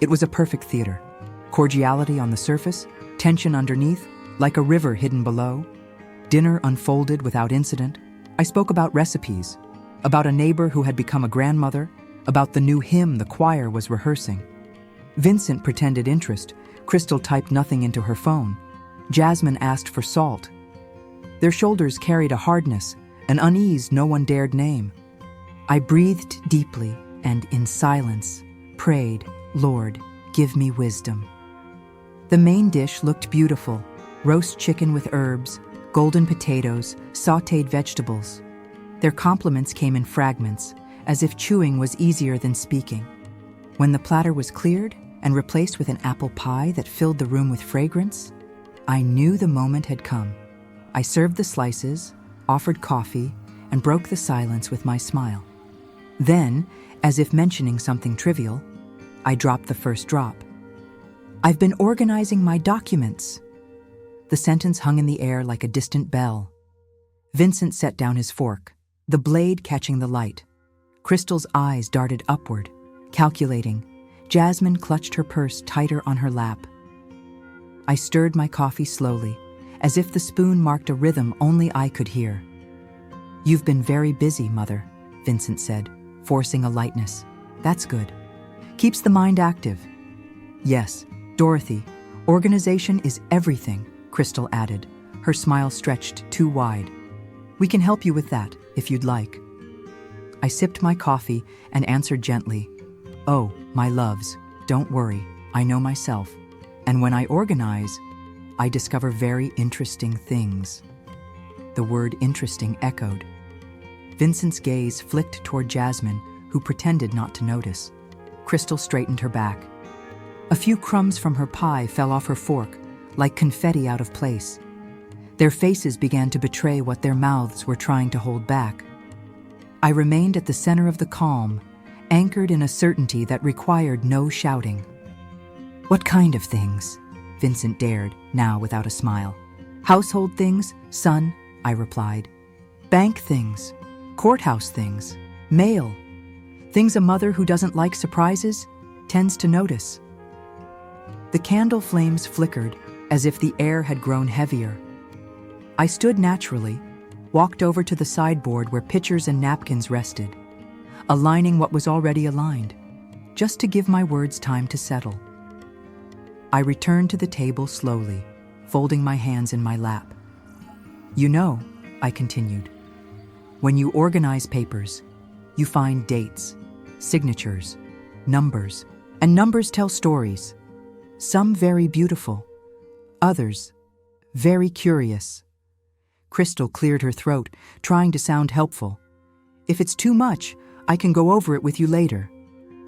It was a perfect theater. Cordiality on the surface, tension underneath, like a river hidden below. Dinner unfolded without incident. I spoke about recipes, about a neighbor who had become a grandmother, about the new hymn the choir was rehearsing. Vincent pretended interest. Crystal typed nothing into her phone. Jasmine asked for salt. Their shoulders carried a hardness, an unease no one dared name. I breathed deeply and, in silence, prayed, "Lord, give me wisdom." The main dish looked beautiful: roast chicken with herbs, golden potatoes, sautéed vegetables. Their compliments came in fragments, as if chewing was easier than speaking. When the platter was cleared and replaced with an apple pie that filled the room with fragrance, I knew the moment had come. I served the slices, offered coffee, and broke the silence with my smile. Then, as if mentioning something trivial, I dropped the first drop. "I've been organizing my documents." The sentence hung in the air like a distant bell. Vincent set down his fork, the blade catching the light. Crystal's eyes darted upward, calculating. Jasmine clutched her purse tighter on her lap. I stirred my coffee slowly, as if the spoon marked a rhythm only I could hear. "You've been very busy, Mother," Vincent said, forcing a lightness. "That's good. Keeps the mind active." "Yes, Dorothy, organization is everything," Crystal added, her smile stretched too wide. "We can help you with that, if you'd like." I sipped my coffee and answered gently, "Oh, my loves, don't worry, I know myself. And when I organize, I discover very interesting things." The word interesting echoed. Vincent's gaze flicked toward Jasmine, who pretended not to notice. Crystal straightened her back. A few crumbs from her pie fell off her fork, like confetti out of place. Their faces began to betray what their mouths were trying to hold back. I remained at the center of the calm, anchored in a certainty that required no shouting. "What kind of things?" Vincent dared, now without a smile. "Household things, son," I replied. "Bank things, courthouse things, mail. Things a mother who doesn't like surprises tends to notice." The candle flames flickered, as if the air had grown heavier. I stood naturally, walked over to the sideboard where pitchers and napkins rested, aligning what was already aligned, just to give my words time to settle. I returned to the table slowly, folding my hands in my lap, You know, I continued, when you organize papers, you find dates, signatures, numbers, and numbers tell stories. Some very beautiful, others very curious. Crystal cleared her throat, trying to sound helpful. If it's too much, I can go over it with you later.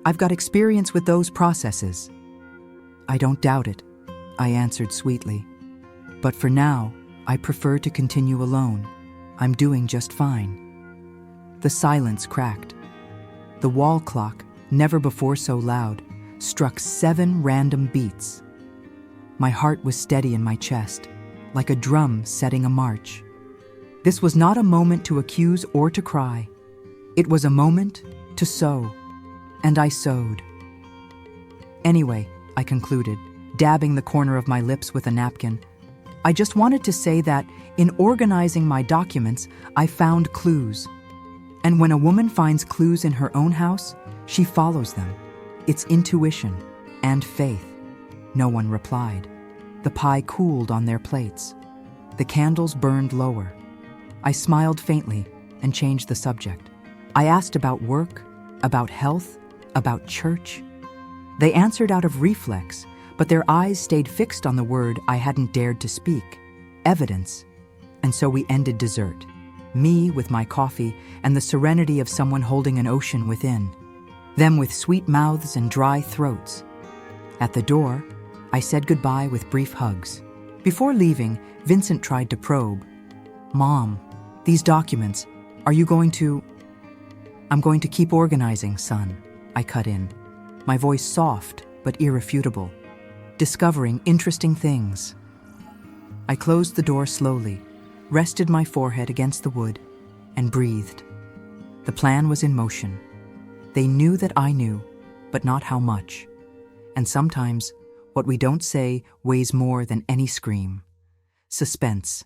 I've got experience with those processes. I don't doubt it, I answered sweetly. But for now, I prefer to continue alone. I'm doing just fine. The silence cracked. The wall clock, never before so loud, struck 7 random beats. My heart was steady in my chest, like a drum setting a march. This was not a moment to accuse or to cry. It was a moment to sow, and I sowed. Anyway, I concluded, dabbing the corner of my lips with a napkin, I just wanted to say that in organizing my documents, I found clues. And when a woman finds clues in her own house, she follows them. It's intuition and faith. No one replied. The pie cooled on their plates. The candles burned lower. I smiled faintly and changed the subject. I asked about work, about health, about church. They answered out of reflex, but their eyes stayed fixed on the word I hadn't dared to speak, evidence. And so we ended dessert, me with my coffee and the serenity of someone holding an ocean within, them with sweet mouths and dry throats. At the door, I said goodbye with brief hugs. Before leaving, Vincent tried to probe. Mom, these documents, are you going to... I'm going to keep organizing, son, I cut in, my voice soft but irrefutable, discovering interesting things. I closed the door slowly, rested my forehead against the wood, and breathed. The plan was in motion. They knew that I knew, but not how much. And sometimes, what we don't say weighs more than any scream. Suspense.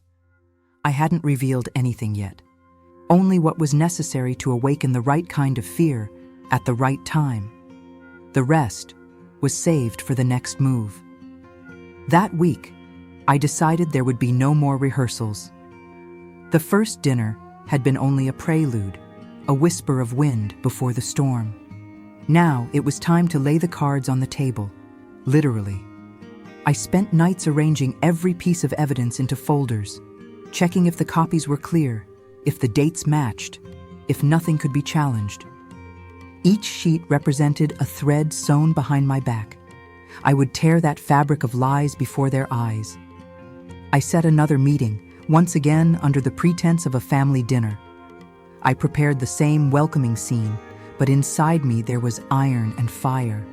I hadn't revealed anything yet. Only what was necessary to awaken the right kind of fear at the right time. The rest was saved for the next move. That week, I decided there would be no more rehearsals. The first dinner had been only a prelude, a whisper of wind before the storm. Now it was time to lay the cards on the table, literally. I spent nights arranging every piece of evidence into folders, checking if the copies were clear, if the dates matched, if nothing could be challenged. Each sheet represented a thread sewn behind my back. I would tear that fabric of lies before their eyes. I set another meeting, once again under the pretense of a family dinner. I prepared the same welcoming scene, but inside me there was iron and fire.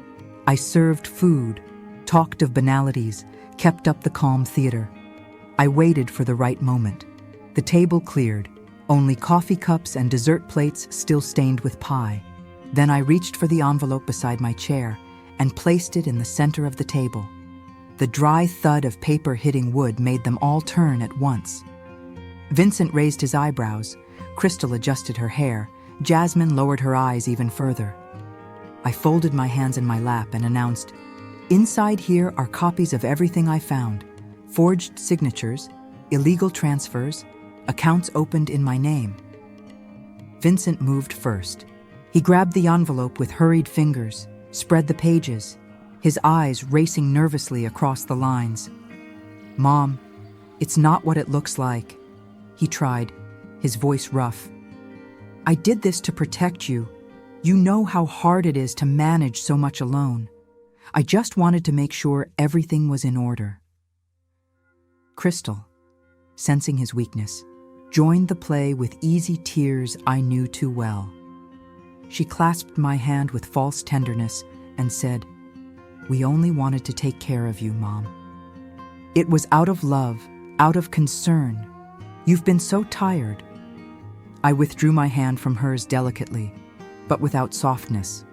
I served food, talked of banalities, kept up the calm theater. I waited for the right moment. The table cleared, only coffee cups and dessert plates still stained with pie. Then I reached for the envelope beside my chair and placed it in the center of the table. The dry thud of paper hitting wood made them all turn at once. Vincent raised his eyebrows, Crystal adjusted her hair, Jasmine lowered her eyes even further. I folded my hands in my lap and announced, "Inside here are copies of everything I found, forged signatures, illegal transfers, accounts opened in my name." Vincent moved first. He grabbed the envelope with hurried fingers, spread the pages, his eyes racing nervously across the lines. "Mom, it's not what it looks like," he tried, his voice rough. "I did this to protect you. You know how hard it is to manage so much alone. I just wanted to make sure everything was in order." Crystal, sensing his weakness, joined the play with easy tears I knew too well. She clasped my hand with false tenderness and said, "We only wanted to take care of you, Mom. It was out of love, out of concern. You've been so tired." I withdrew my hand from hers delicately, but without softness.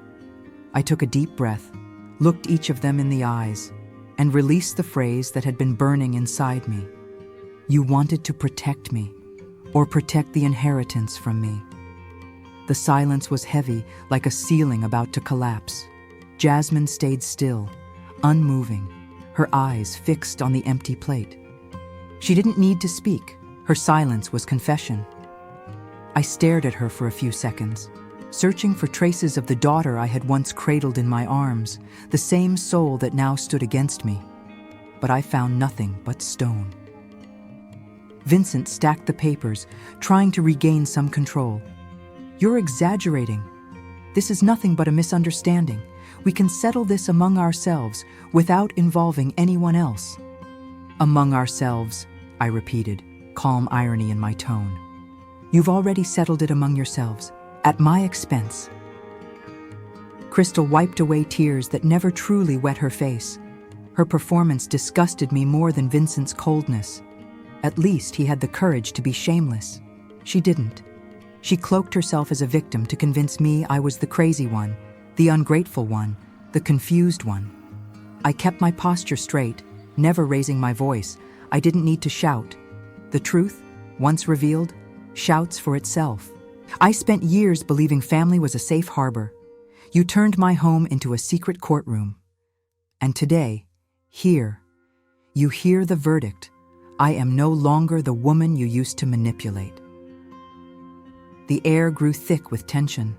I took a deep breath, looked each of them in the eyes, and released the phrase that had been burning inside me. "You wanted to protect me, or protect the inheritance from me." The silence was heavy, like a ceiling about to collapse. Jasmine stayed still, unmoving, her eyes fixed on the empty plate. She didn't need to speak. Her silence was confession. I stared at her for a few seconds, searching for traces of the daughter I had once cradled in my arms, the same soul that now stood against me. But I found nothing but stone. Vincent stacked the papers, trying to regain some control. "You're exaggerating. This is nothing but a misunderstanding. We can settle this among ourselves without involving anyone else." "Among ourselves," I repeated, calm irony in my tone. "You've already settled it among yourselves, at my expense." Crystal wiped away tears that never truly wet her face. Her performance disgusted me more than Vincent's coldness. At least he had the courage to be shameless. She didn't. She cloaked herself as a victim to convince me I was the crazy one, the ungrateful one, the confused one. I kept my posture straight, never raising my voice. I didn't need to shout. The truth, once revealed, shouts for itself. I spent years believing family was a safe harbor. You turned my home into a secret courtroom. And today, here, you hear the verdict. I am no longer the woman you used to manipulate. The air grew thick with tension.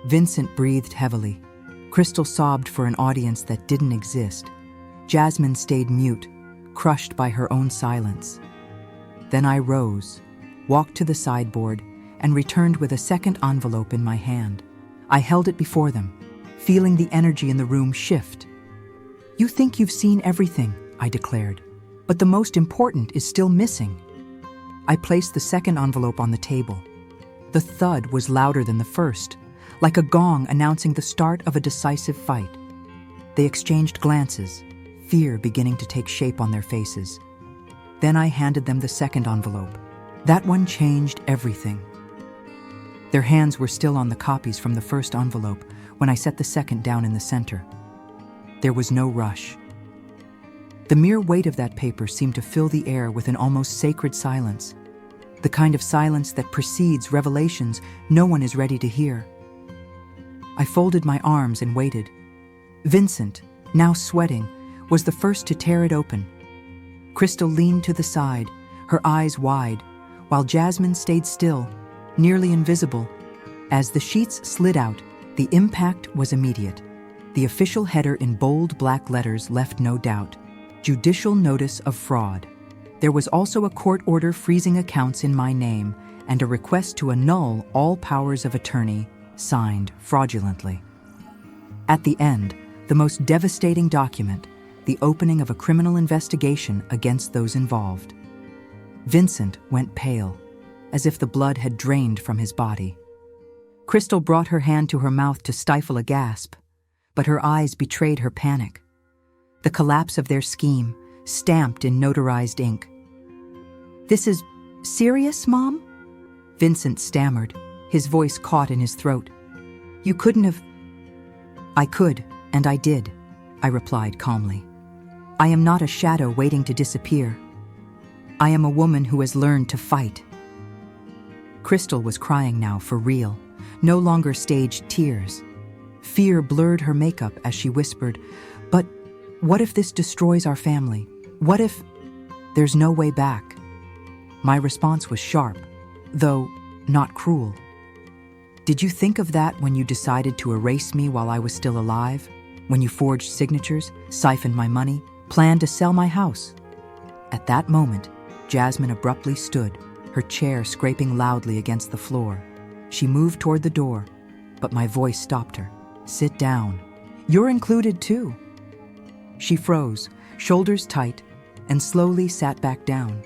Vincent breathed heavily. Crystal sobbed for an audience that didn't exist. Jasmine stayed mute, crushed by her own silence. Then I rose, walked to the sideboard, and returned with a second envelope in my hand. I held it before them, feeling the energy in the room shift. "You think you've seen everything," I declared, "but the most important is still missing." I placed the second envelope on the table. The thud was louder than the first, like a gong announcing the start of a decisive fight. They exchanged glances, fear beginning to take shape on their faces. Then I handed them the second envelope. That one changed everything. Their hands were still on the copies from the first envelope when I set the second down in the center. There was no rush. The mere weight of that paper seemed to fill the air with an almost sacred silence, the kind of silence that precedes revelations no one is ready to hear. I folded my arms and waited. Vincent, now sweating, was the first to tear it open. Crystal leaned to the side, her eyes wide, while Jasmine stayed still, nearly invisible. As the sheets slid out, the impact was immediate. The official header in bold black letters left no doubt: Judicial Notice of Fraud. There was also a court order freezing accounts in my name and a request to annul all powers of attorney, signed fraudulently. At the end, the most devastating document, the opening of a criminal investigation against those involved. Vincent went pale, as if the blood had drained from his body. Crystal brought her hand to her mouth to stifle a gasp, but her eyes betrayed her panic. The collapse of their scheme, stamped in notarized ink. "This is serious, Mom?" Vincent stammered, his voice caught in his throat. "You couldn't have—" "I could, and I did," I replied calmly. "I am not a shadow waiting to disappear. I am a woman who has learned to fight." Crystal was crying now for real, no longer staged tears. Fear blurred her makeup as she whispered, "But what if this destroys our family? What if there's no way back?" My response was sharp, though not cruel. "Did you think of that when you decided to erase me while I was still alive? When you forged signatures, siphoned my money, planned to sell my house?" At that moment, Jasmine abruptly stood, her chair scraping loudly against the floor. She moved toward the door, but my voice stopped her. "Sit down. You're included too." She froze, shoulders tight, and slowly sat back down.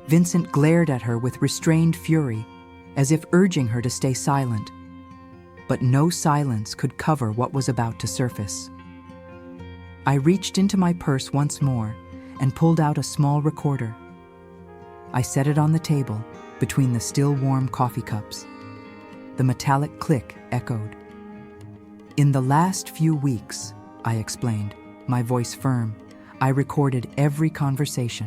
Vincent glared at her with restrained fury, as if urging her to stay silent. But no silence could cover what was about to surface. I reached into my purse once more and pulled out a small recorder. I set it on the table between the still warm coffee cups. The metallic click echoed. "In the last few weeks," I explained, my voice firm, "I recorded every conversation.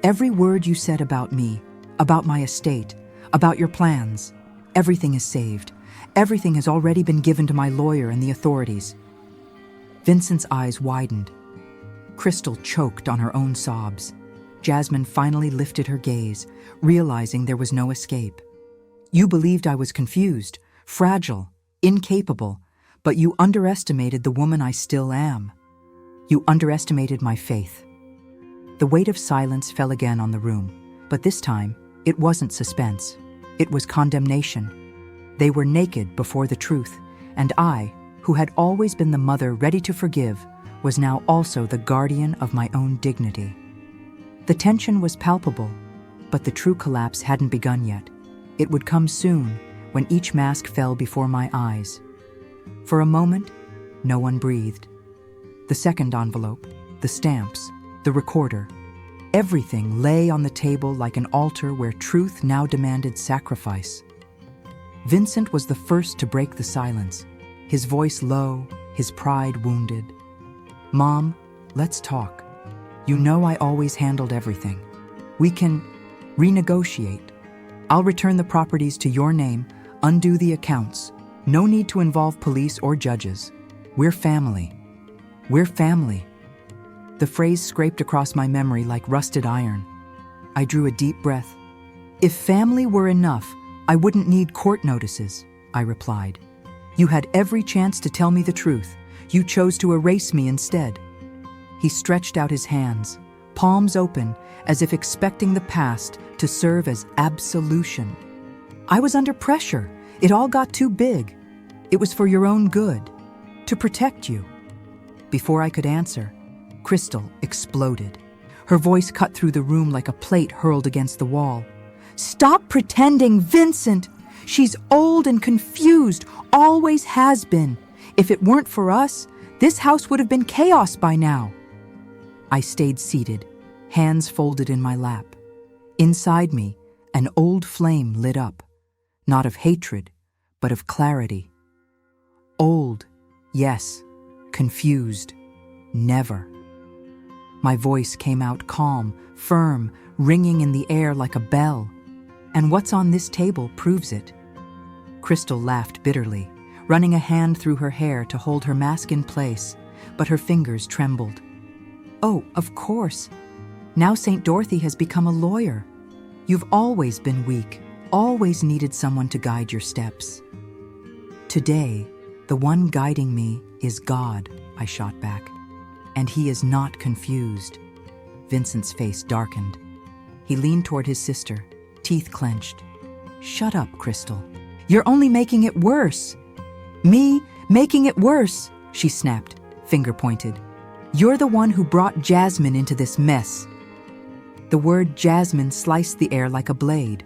Every word you said about me, about my estate, about your plans. Everything is saved. Everything has already been given to my lawyer and the authorities." Vincent's eyes widened. Crystal choked on her own sobs. Jasmine finally lifted her gaze, realizing there was no escape. You believed I was confused, fragile, incapable, but you underestimated the woman I still am. You underestimated my faith. The weight of silence fell again on the room, but this time, it wasn't suspense. It was condemnation. They were naked before the truth, and I, who had always been the mother ready to forgive, was now also the guardian of my own dignity. The tension was palpable, but the true collapse hadn't begun yet. It would come soon, when each mask fell before my eyes. For a moment, no one breathed. The second envelope, the stamps, the recorder, everything lay on the table like an altar where truth now demanded sacrifice. Vincent was the first to break the silence, his voice low, his pride wounded. "Mom, let's talk. You know I always handled everything. We can renegotiate. I'll return the properties to your name, undo the accounts. No need to involve police or judges. We're family. We're family." The phrase scraped across my memory like rusted iron. I drew a deep breath. "If family were enough, I wouldn't need court notices," I replied. "You had every chance to tell me the truth. You chose to erase me instead." He stretched out his hands, palms open, as if expecting the past to serve as absolution. "I was under pressure. It all got too big. It was for your own good, to protect you." Before I could answer, Crystal exploded. Her voice cut through the room like a plate hurled against the wall. "Stop pretending, Vincent! She's old and confused, always has been. If it weren't for us, this house would have been chaos by now." I stayed seated, hands folded in my lap. Inside me, an old flame lit up, not of hatred, but of clarity. Old, yes. Confused, never. My voice came out calm, firm, ringing in the air like a bell. And what's on this table proves it. Crystal laughed bitterly, running a hand through her hair to hold her mask in place, but her fingers trembled. "Oh, of course. Now St. Dorothy has become a lawyer. You've always been weak, always needed someone to guide your steps." "Today, the one guiding me is God," I shot back. "And he is not confused." Vincent's face darkened. He leaned toward his sister, teeth clenched. "Shut up, Crystal. You're only making it worse." "Me? Making it worse?" she snapped, finger pointed. "You're the one who brought Jasmine into this mess." The word Jasmine sliced the air like a blade.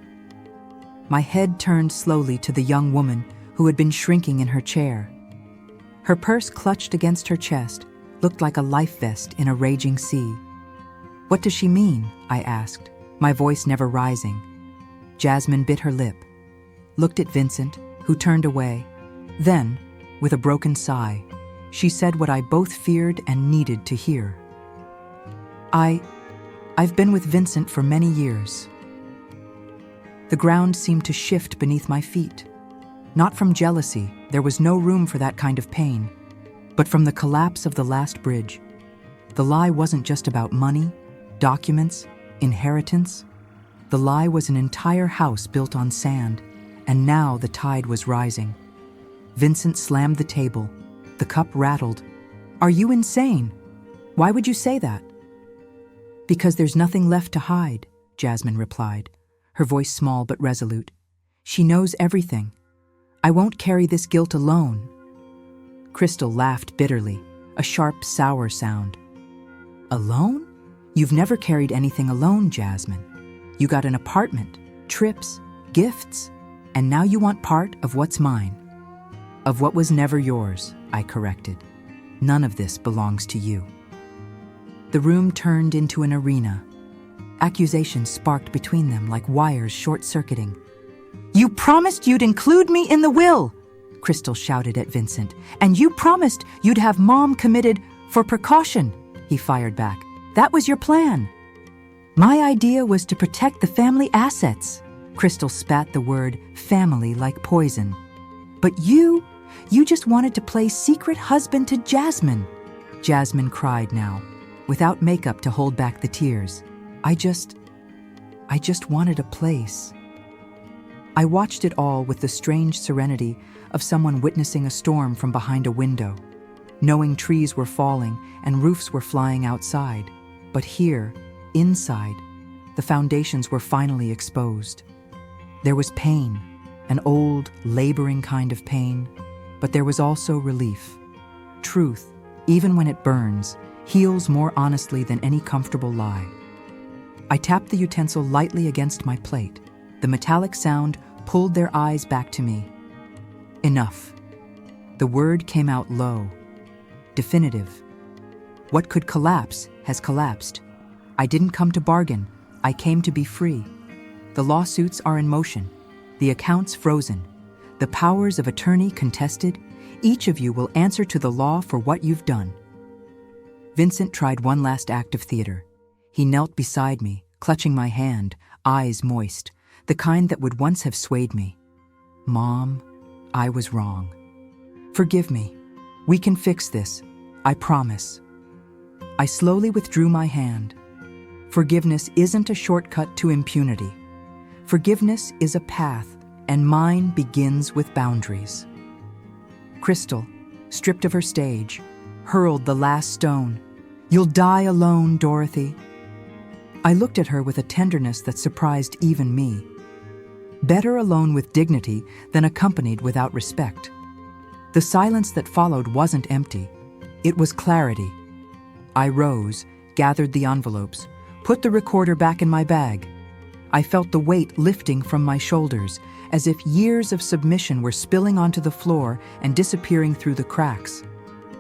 My head turned slowly to the young woman who had been shrinking in her chair. Her purse clutched against her chest, looked like a life vest in a raging sea. "What does she mean?" I asked, my voice never rising. Jasmine bit her lip, looked at Vincent, who turned away. Then, with a broken sigh, she said what I both feared and needed to hear. I've been with Vincent for many years." The ground seemed to shift beneath my feet. Not from jealousy, there was no room for that kind of pain, but from the collapse of the last bridge. The lie wasn't just about money, documents, inheritance. The lie was an entire house built on sand, and now the tide was rising. Vincent slammed the table. The cup rattled. "Are you insane? Why would you say that?" "Because there's nothing left to hide," Jasmine replied, her voice small but resolute. "She knows everything. I won't carry this guilt alone." Crystal laughed bitterly, a sharp, sour sound. "Alone? You've never carried anything alone, Jasmine. You got an apartment, trips, gifts, and now you want part of what's mine." "Of what was never yours," I corrected. "None of this belongs to you." The room turned into an arena. Accusations sparked between them like wires short-circuiting. "You promised you'd include me in the will!" Crystal shouted at Vincent. "And you promised you'd have Mom committed for precaution," he fired back. "That was your plan." "My idea was to protect the family assets." Crystal spat the word family like poison. "But you just wanted to play secret husband to Jasmine." Jasmine cried now, without makeup to hold back the tears. I just wanted a place. I watched it all with the strange serenity of someone witnessing a storm from behind a window, knowing trees were falling and roofs were flying outside. But here, inside, the foundations were finally exposed. There was pain, an old, laboring kind of pain, but there was also relief. Truth, even when it burns, heals more honestly than any comfortable lie. I tapped the utensil lightly against my plate. The metallic sound pulled their eyes back to me. Enough. The word came out low, definitive. What could collapse has collapsed. I didn't come to bargain. I came to be free. The lawsuits are in motion, the accounts frozen, the powers of attorney contested. Each of you will answer to the law for what you've done. Vincent tried one last act of theater. He knelt beside me, clutching my hand, eyes moist, the kind that would once have swayed me. Mom, I was wrong. Forgive me. We can fix this. I promise. I slowly withdrew my hand. Forgiveness isn't a shortcut to impunity. Forgiveness is a path, and mine begins with boundaries. Crystal, stripped of her stage, hurled the last stone. You'll die alone, Dorothy. I looked at her with a tenderness that surprised even me. Better alone with dignity than accompanied without respect. The silence that followed wasn't empty. It was clarity. I rose, gathered the envelopes, put the recorder back in my bag. I felt the weight lifting from my shoulders, as if years of submission were spilling onto the floor and disappearing through the cracks.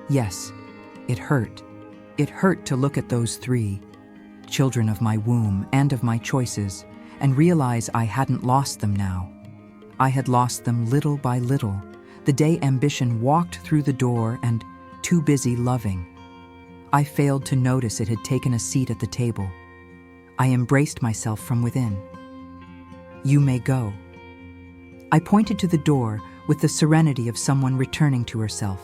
Yes, it hurt. It hurt to look at those three, children of my womb and of my choices, and realize I hadn't lost them now. I had lost them little by little, the day ambition walked through the door and, too busy loving, I failed to notice it had taken a seat at the table. I embraced myself from within. You may go. I pointed to the door with the serenity of someone returning to herself.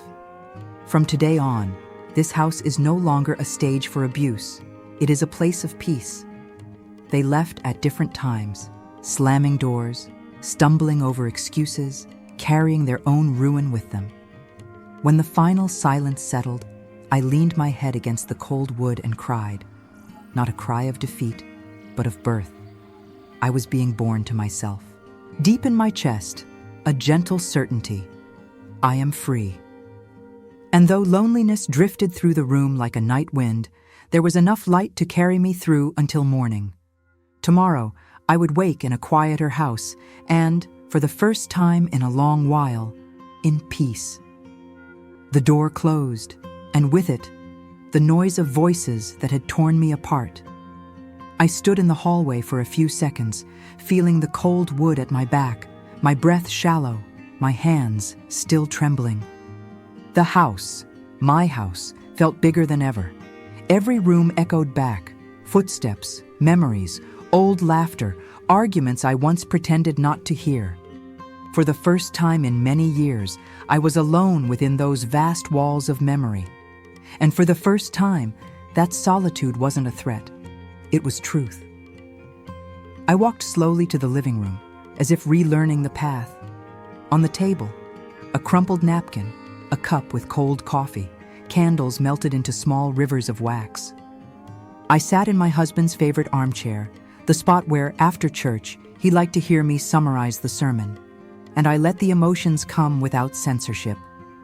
From today on, this house is no longer a stage for abuse. It is a place of peace. They left at different times, slamming doors, stumbling over excuses, carrying their own ruin with them. When the final silence settled, I leaned my head against the cold wood and cried. Not a cry of defeat, but of birth. I was being born to myself. Deep in my chest, a gentle certainty. I am free. And though loneliness drifted through the room like a night wind, there was enough light to carry me through until morning. Tomorrow, I would wake in a quieter house and, for the first time in a long while, in peace. The door closed, and with it, the noise of voices that had torn me apart. I stood in the hallway for a few seconds, feeling the cold wood at my back, my breath shallow, my hands still trembling. The house, my house, felt bigger than ever. Every room echoed back, footsteps, memories, old laughter, arguments I once pretended not to hear. For the first time in many years, I was alone within those vast walls of memory. And for the first time, that solitude wasn't a threat. It was truth. I walked slowly to the living room, as if relearning the path. On the table, a crumpled napkin, a cup with cold coffee, candles melted into small rivers of wax. I sat in my husband's favorite armchair, the spot where, after church, he liked to hear me summarize the sermon. And I let the emotions come without censorship.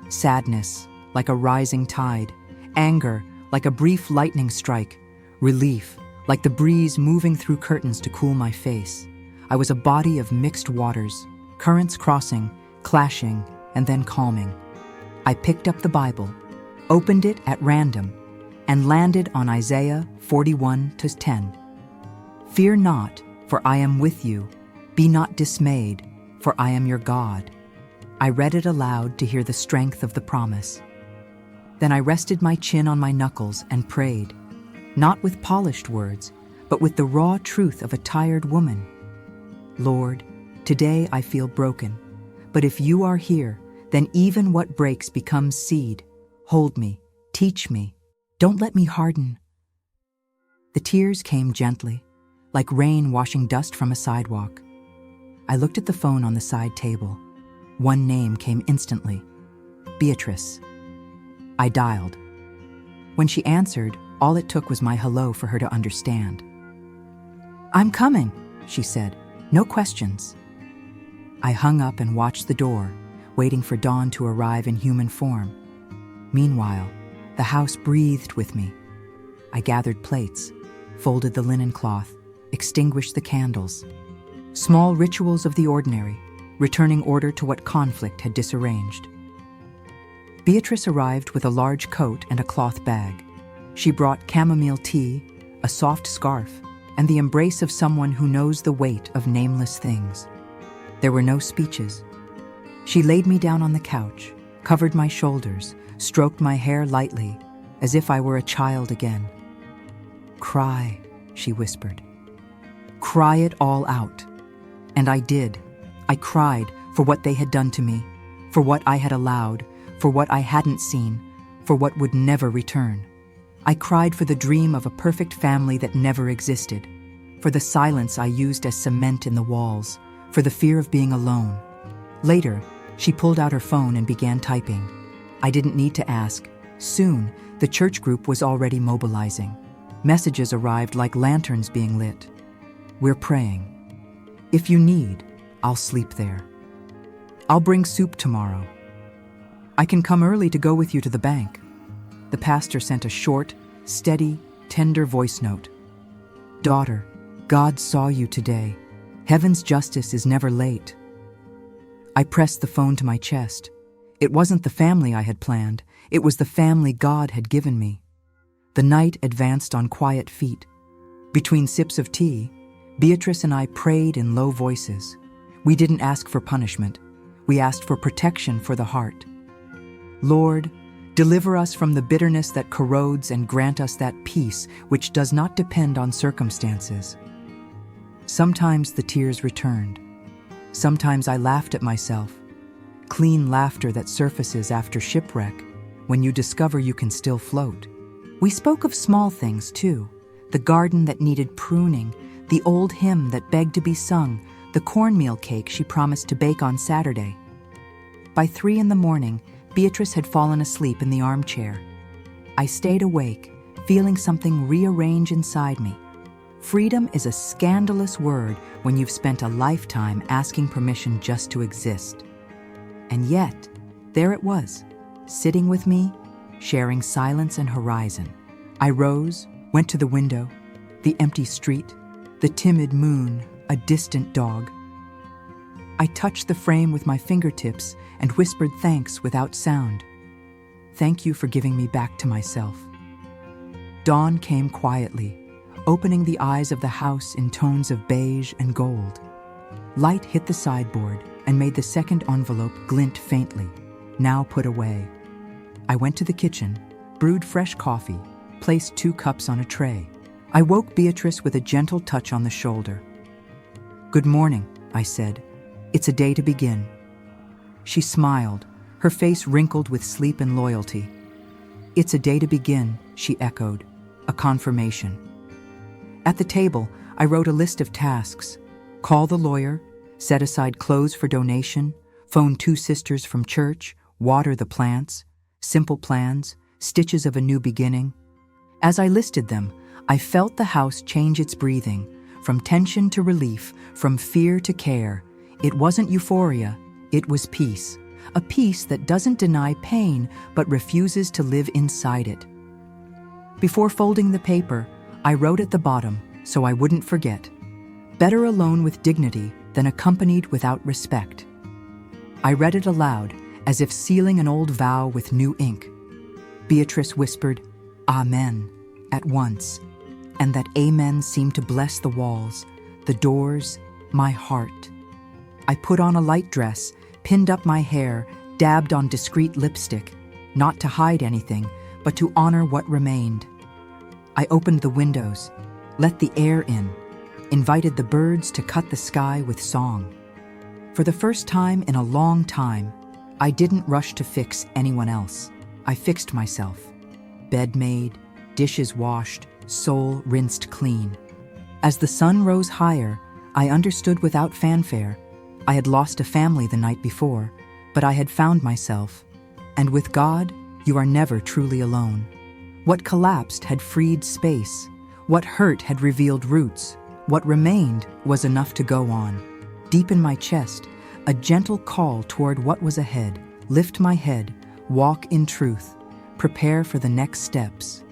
Sadness, like a rising tide. Anger, like a brief lightning strike. Relief, like the breeze moving through curtains to cool my face. I was a body of mixed waters, currents crossing, clashing, and then calming. I picked up the Bible, opened it at random, and landed on Isaiah 41:10. Fear not, for I am with you. Be not dismayed, for I am your God. I read it aloud to hear the strength of the promise. Then I rested my chin on my knuckles and prayed, not with polished words, but with the raw truth of a tired woman. Lord, today I feel broken, but if you are here, then even what breaks becomes seed. Hold me, teach me, don't let me harden. The tears came gently, like rain washing dust from a sidewalk. I looked at the phone on the side table. One name came instantly: Beatrice. I dialed. When she answered, all it took was my hello for her to understand. "I'm coming," she said. "No questions." I hung up and watched the door, waiting for dawn to arrive in human form. Meanwhile, the house breathed with me. I gathered plates, folded the linen cloth, extinguished the candles. Small rituals of the ordinary, returning order to what conflict had disarranged. Beatrice arrived with a large coat and a cloth bag. She brought chamomile tea, a soft scarf, and the embrace of someone who knows the weight of nameless things. There were no speeches. She laid me down on the couch, covered my shoulders, stroked my hair lightly, as if I were a child again. "Cry," she whispered. "Cry it all out." And I did. I cried for what they had done to me, for what I had allowed, for what I hadn't seen, for what would never return. I cried for the dream of a perfect family that never existed, for the silence I used as cement in the walls, for the fear of being alone. Later, she pulled out her phone and began typing. I didn't need to ask. Soon, the church group was already mobilizing. Messages arrived like lanterns being lit. "We're praying. If you need, I'll sleep there. I'll bring soup tomorrow. I can come early to go with you to the bank." The pastor sent a short, steady, tender voice note. "Daughter, God saw you today. Heaven's justice is never late." I pressed the phone to my chest. It wasn't the family I had planned. It was the family God had given me. The night advanced on quiet feet. Between sips of tea, Beatrice and I prayed in low voices. We didn't ask for punishment. We asked for protection for the heart. "Lord, deliver us from the bitterness that corrodes and grant us that peace which does not depend on circumstances." Sometimes the tears returned. Sometimes I laughed at myself. Clean laughter that surfaces after shipwreck, when you discover you can still float. We spoke of small things, too. The garden that needed pruning, the old hymn that begged to be sung, the cornmeal cake she promised to bake on Saturday. By 3 a.m, Beatrice had fallen asleep in the armchair. I stayed awake, feeling something rearrange inside me. Freedom is a scandalous word when you've spent a lifetime asking permission just to exist. And yet, there it was, sitting with me, sharing silence and horizon. I rose, went to the window, the empty street, the timid moon, a distant dog. I touched the frame with my fingertips and whispered thanks without sound. "Thank you for giving me back to myself." Dawn came quietly, opening the eyes of the house in tones of beige and gold. Light hit the sideboard and made the second envelope glint faintly, now put away. I went to the kitchen, brewed fresh coffee, placed 2 cups on a tray. I woke Beatrice with a gentle touch on the shoulder. "Good morning," I said. "It's a day to begin." She smiled, her face wrinkled with sleep and loyalty. "It's a day to begin," she echoed, a confirmation. At the table, I wrote a list of tasks. Call the lawyer, set aside clothes for donation, phone 2 sisters from church, water the plants, simple plans, stitches of a new beginning. As I listed them, I felt the house change its breathing, from tension to relief, from fear to care. It wasn't euphoria, it was peace. A peace that doesn't deny pain, but refuses to live inside it. Before folding the paper, I wrote at the bottom, so I wouldn't forget. Better alone with dignity than accompanied without respect. I read it aloud, as if sealing an old vow with new ink. Beatrice whispered, "Amen," at once, and that amen seemed to bless the walls, the doors, my heart. I put on a light dress, pinned up my hair, dabbed on discreet lipstick, not to hide anything, but to honor what remained. I opened the windows, let the air in, invited the birds to cut the sky with song. For the first time in a long time, I didn't rush to fix anyone else. I fixed myself. Bed made, dishes washed, soul rinsed clean. As the sun rose higher, I understood without fanfare. I had lost a family the night before, but I had found myself. And with God, you are never truly alone. What collapsed had freed space. What hurt had revealed roots. What remained was enough to go on. Deep in my chest, a gentle call toward what was ahead. Lift my head, walk in truth, prepare for the next steps.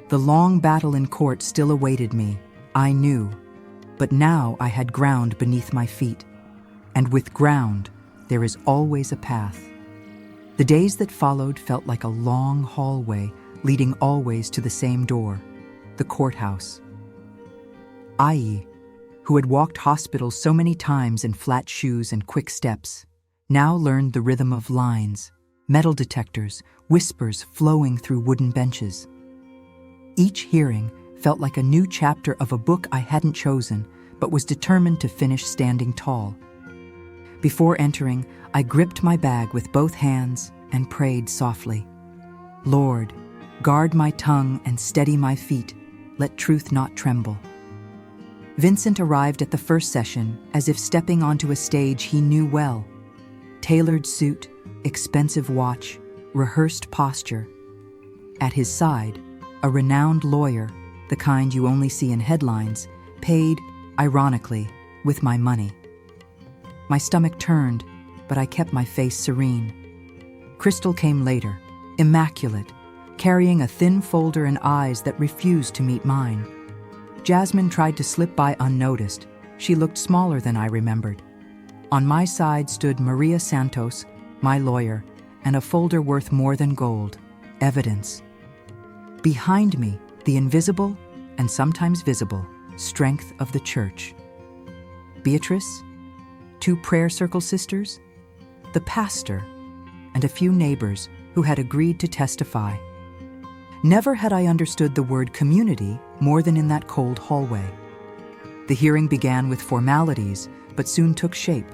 The long battle in court still awaited me, I knew, but now I had ground beneath my feet. And with ground, there is always a path. The days that followed felt like a long hallway leading always to the same door, the courthouse. I, who had walked hospitals so many times in flat shoes and quick steps, now learned the rhythm of lines, metal detectors, whispers flowing through wooden benches. Each hearing felt like a new chapter of a book I hadn't chosen, but was determined to finish standing tall. Before entering, I gripped my bag with both hands and prayed softly. Lord, guard my tongue and steady my feet. Let truth not tremble. Vincent arrived at the first session as if stepping onto a stage he knew well. Tailored suit, expensive watch, rehearsed posture. At his side, a renowned lawyer, the kind you only see in headlines, paid, ironically, with my money. My stomach turned, but I kept my face serene. Crystal came later, immaculate, carrying a thin folder and eyes that refused to meet mine. Jasmine tried to slip by unnoticed. She looked smaller than I remembered. On my side stood Maria Santos, my lawyer, and a folder worth more than gold, evidence. Behind me, the invisible, and sometimes visible, strength of the church. Beatrice, 2 prayer circle sisters, the pastor, and a few neighbors who had agreed to testify. Never had I understood the word community more than in that cold hallway. The hearing began with formalities, but soon took shape.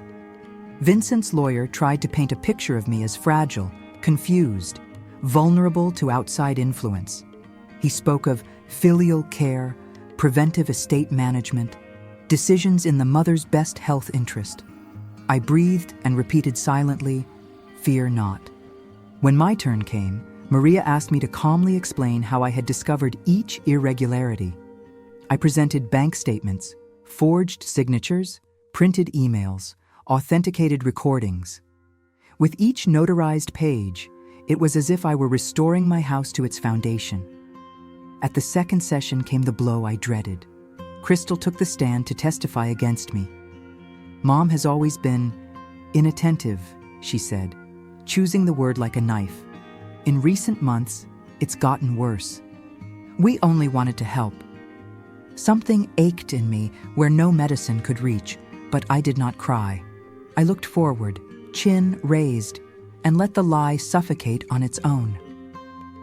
Vincent's lawyer tried to paint a picture of me as fragile, confused, vulnerable to outside influence. He spoke of filial care, preventive estate management, decisions in the mother's best health interest. I breathed and repeated silently, "Fear not." When my turn came, Maria asked me to calmly explain how I had discovered each irregularity. I presented bank statements, forged signatures, printed emails, authenticated recordings. With each notarized page, it was as if I were restoring my house to its foundation. At the second session came the blow I dreaded. Crystal took the stand to testify against me. Mom has always been inattentive, she said, choosing the word like a knife. In recent months, it's gotten worse. We only wanted to help. Something ached in me where no medicine could reach, but I did not cry. I looked forward, chin raised, and let the lie suffocate on its own.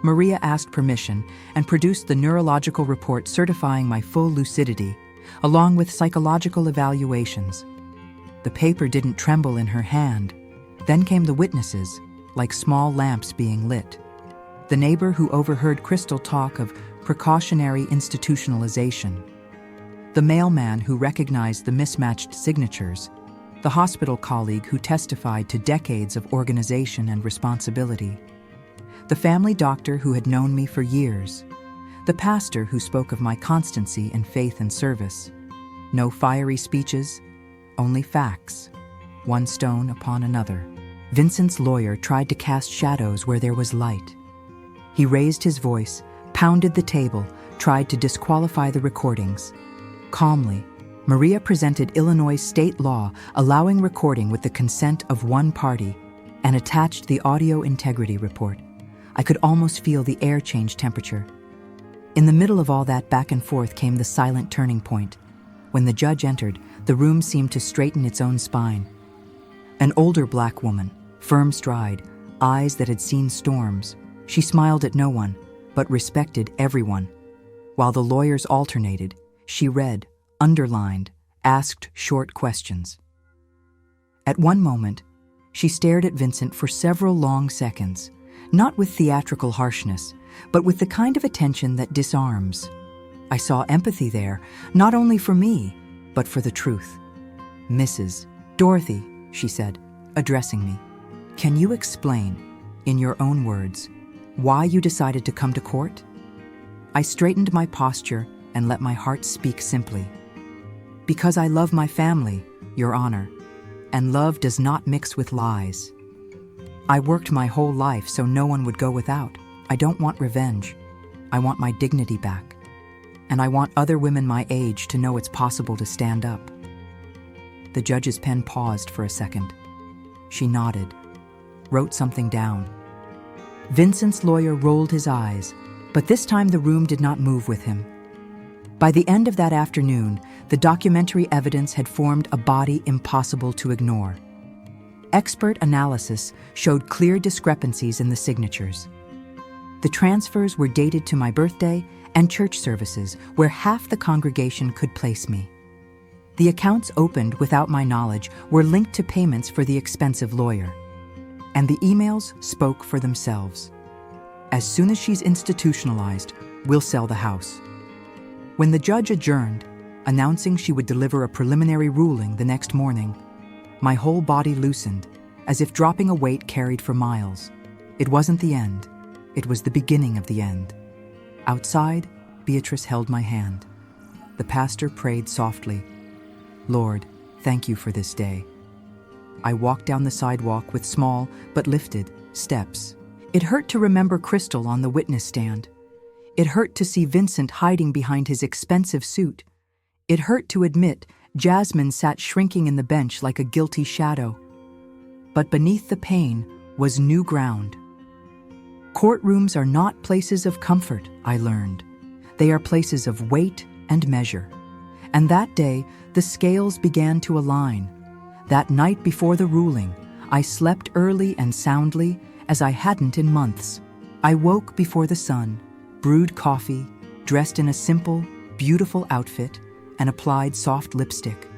Maria asked permission and produced the neurological report certifying my full lucidity, along with psychological evaluations. The paper didn't tremble in her hand. Then came the witnesses, like small lamps being lit. The neighbor who overheard Crystal talk of precautionary institutionalization. The mailman who recognized the mismatched signatures. The hospital colleague who testified to decades of organization and responsibility. The family doctor who had known me for years. The pastor who spoke of my constancy in faith and service. No fiery speeches, only facts, one stone upon another. Vincent's lawyer tried to cast shadows where there was light. He raised his voice, pounded the table, tried to disqualify the recordings. Calmly, Maria presented Illinois state law allowing recording with the consent of one party and attached the audio integrity report. I could almost feel the air change temperature. In the middle of all that back and forth came the silent turning point. When the judge entered, the room seemed to straighten its own spine. An older black woman, firm stride, eyes that had seen storms. She smiled at no one, but respected everyone. While the lawyers alternated, she read, underlined, asked short questions. At one moment, she stared at Vincent for several long seconds, not with theatrical harshness, but with the kind of attention that disarms. I saw empathy there, not only for me, but for the truth. "Mrs. Dorothy," she said, addressing me, "can you explain, in your own words, why you decided to come to court?" I straightened my posture and let my heart speak simply. "Because I love my family, Your Honor, and love does not mix with lies. I worked my whole life so no one would go without. I don't want revenge. I want my dignity back. And I want other women my age to know it's possible to stand up." The judge's pen paused for a second. She nodded, wrote something down. Vincent's lawyer rolled his eyes, but this time the room did not move with him. By the end of that afternoon, the documentary evidence had formed a body impossible to ignore. Expert analysis showed clear discrepancies in the signatures. The transfers were dated to my birthday and church services, where half the congregation could place me. The accounts opened without my knowledge were linked to payments for the expensive lawyer. And the emails spoke for themselves. "As soon as she's institutionalized, we'll sell the house." When the judge adjourned, announcing she would deliver a preliminary ruling the next morning, my whole body loosened, as if dropping a weight carried for miles. It wasn't the end. It was the beginning of the end. Outside, Beatrice held my hand. The pastor prayed softly, "Lord, thank you for this day." I walked down the sidewalk with small but lifted steps. It hurt to remember Crystal on the witness stand. It hurt to see Vincent hiding behind his expensive suit. It hurt to admit Jasmine sat shrinking in the bench like a guilty shadow. But beneath the pain was new ground. Courtrooms are not places of comfort, I learned. They are places of weight and measure. And that day, the scales began to align. That night before the ruling, I slept early and soundly as I hadn't in months. I woke before the sun, brewed coffee, dressed in a simple, beautiful outfit, and applied soft lipstick.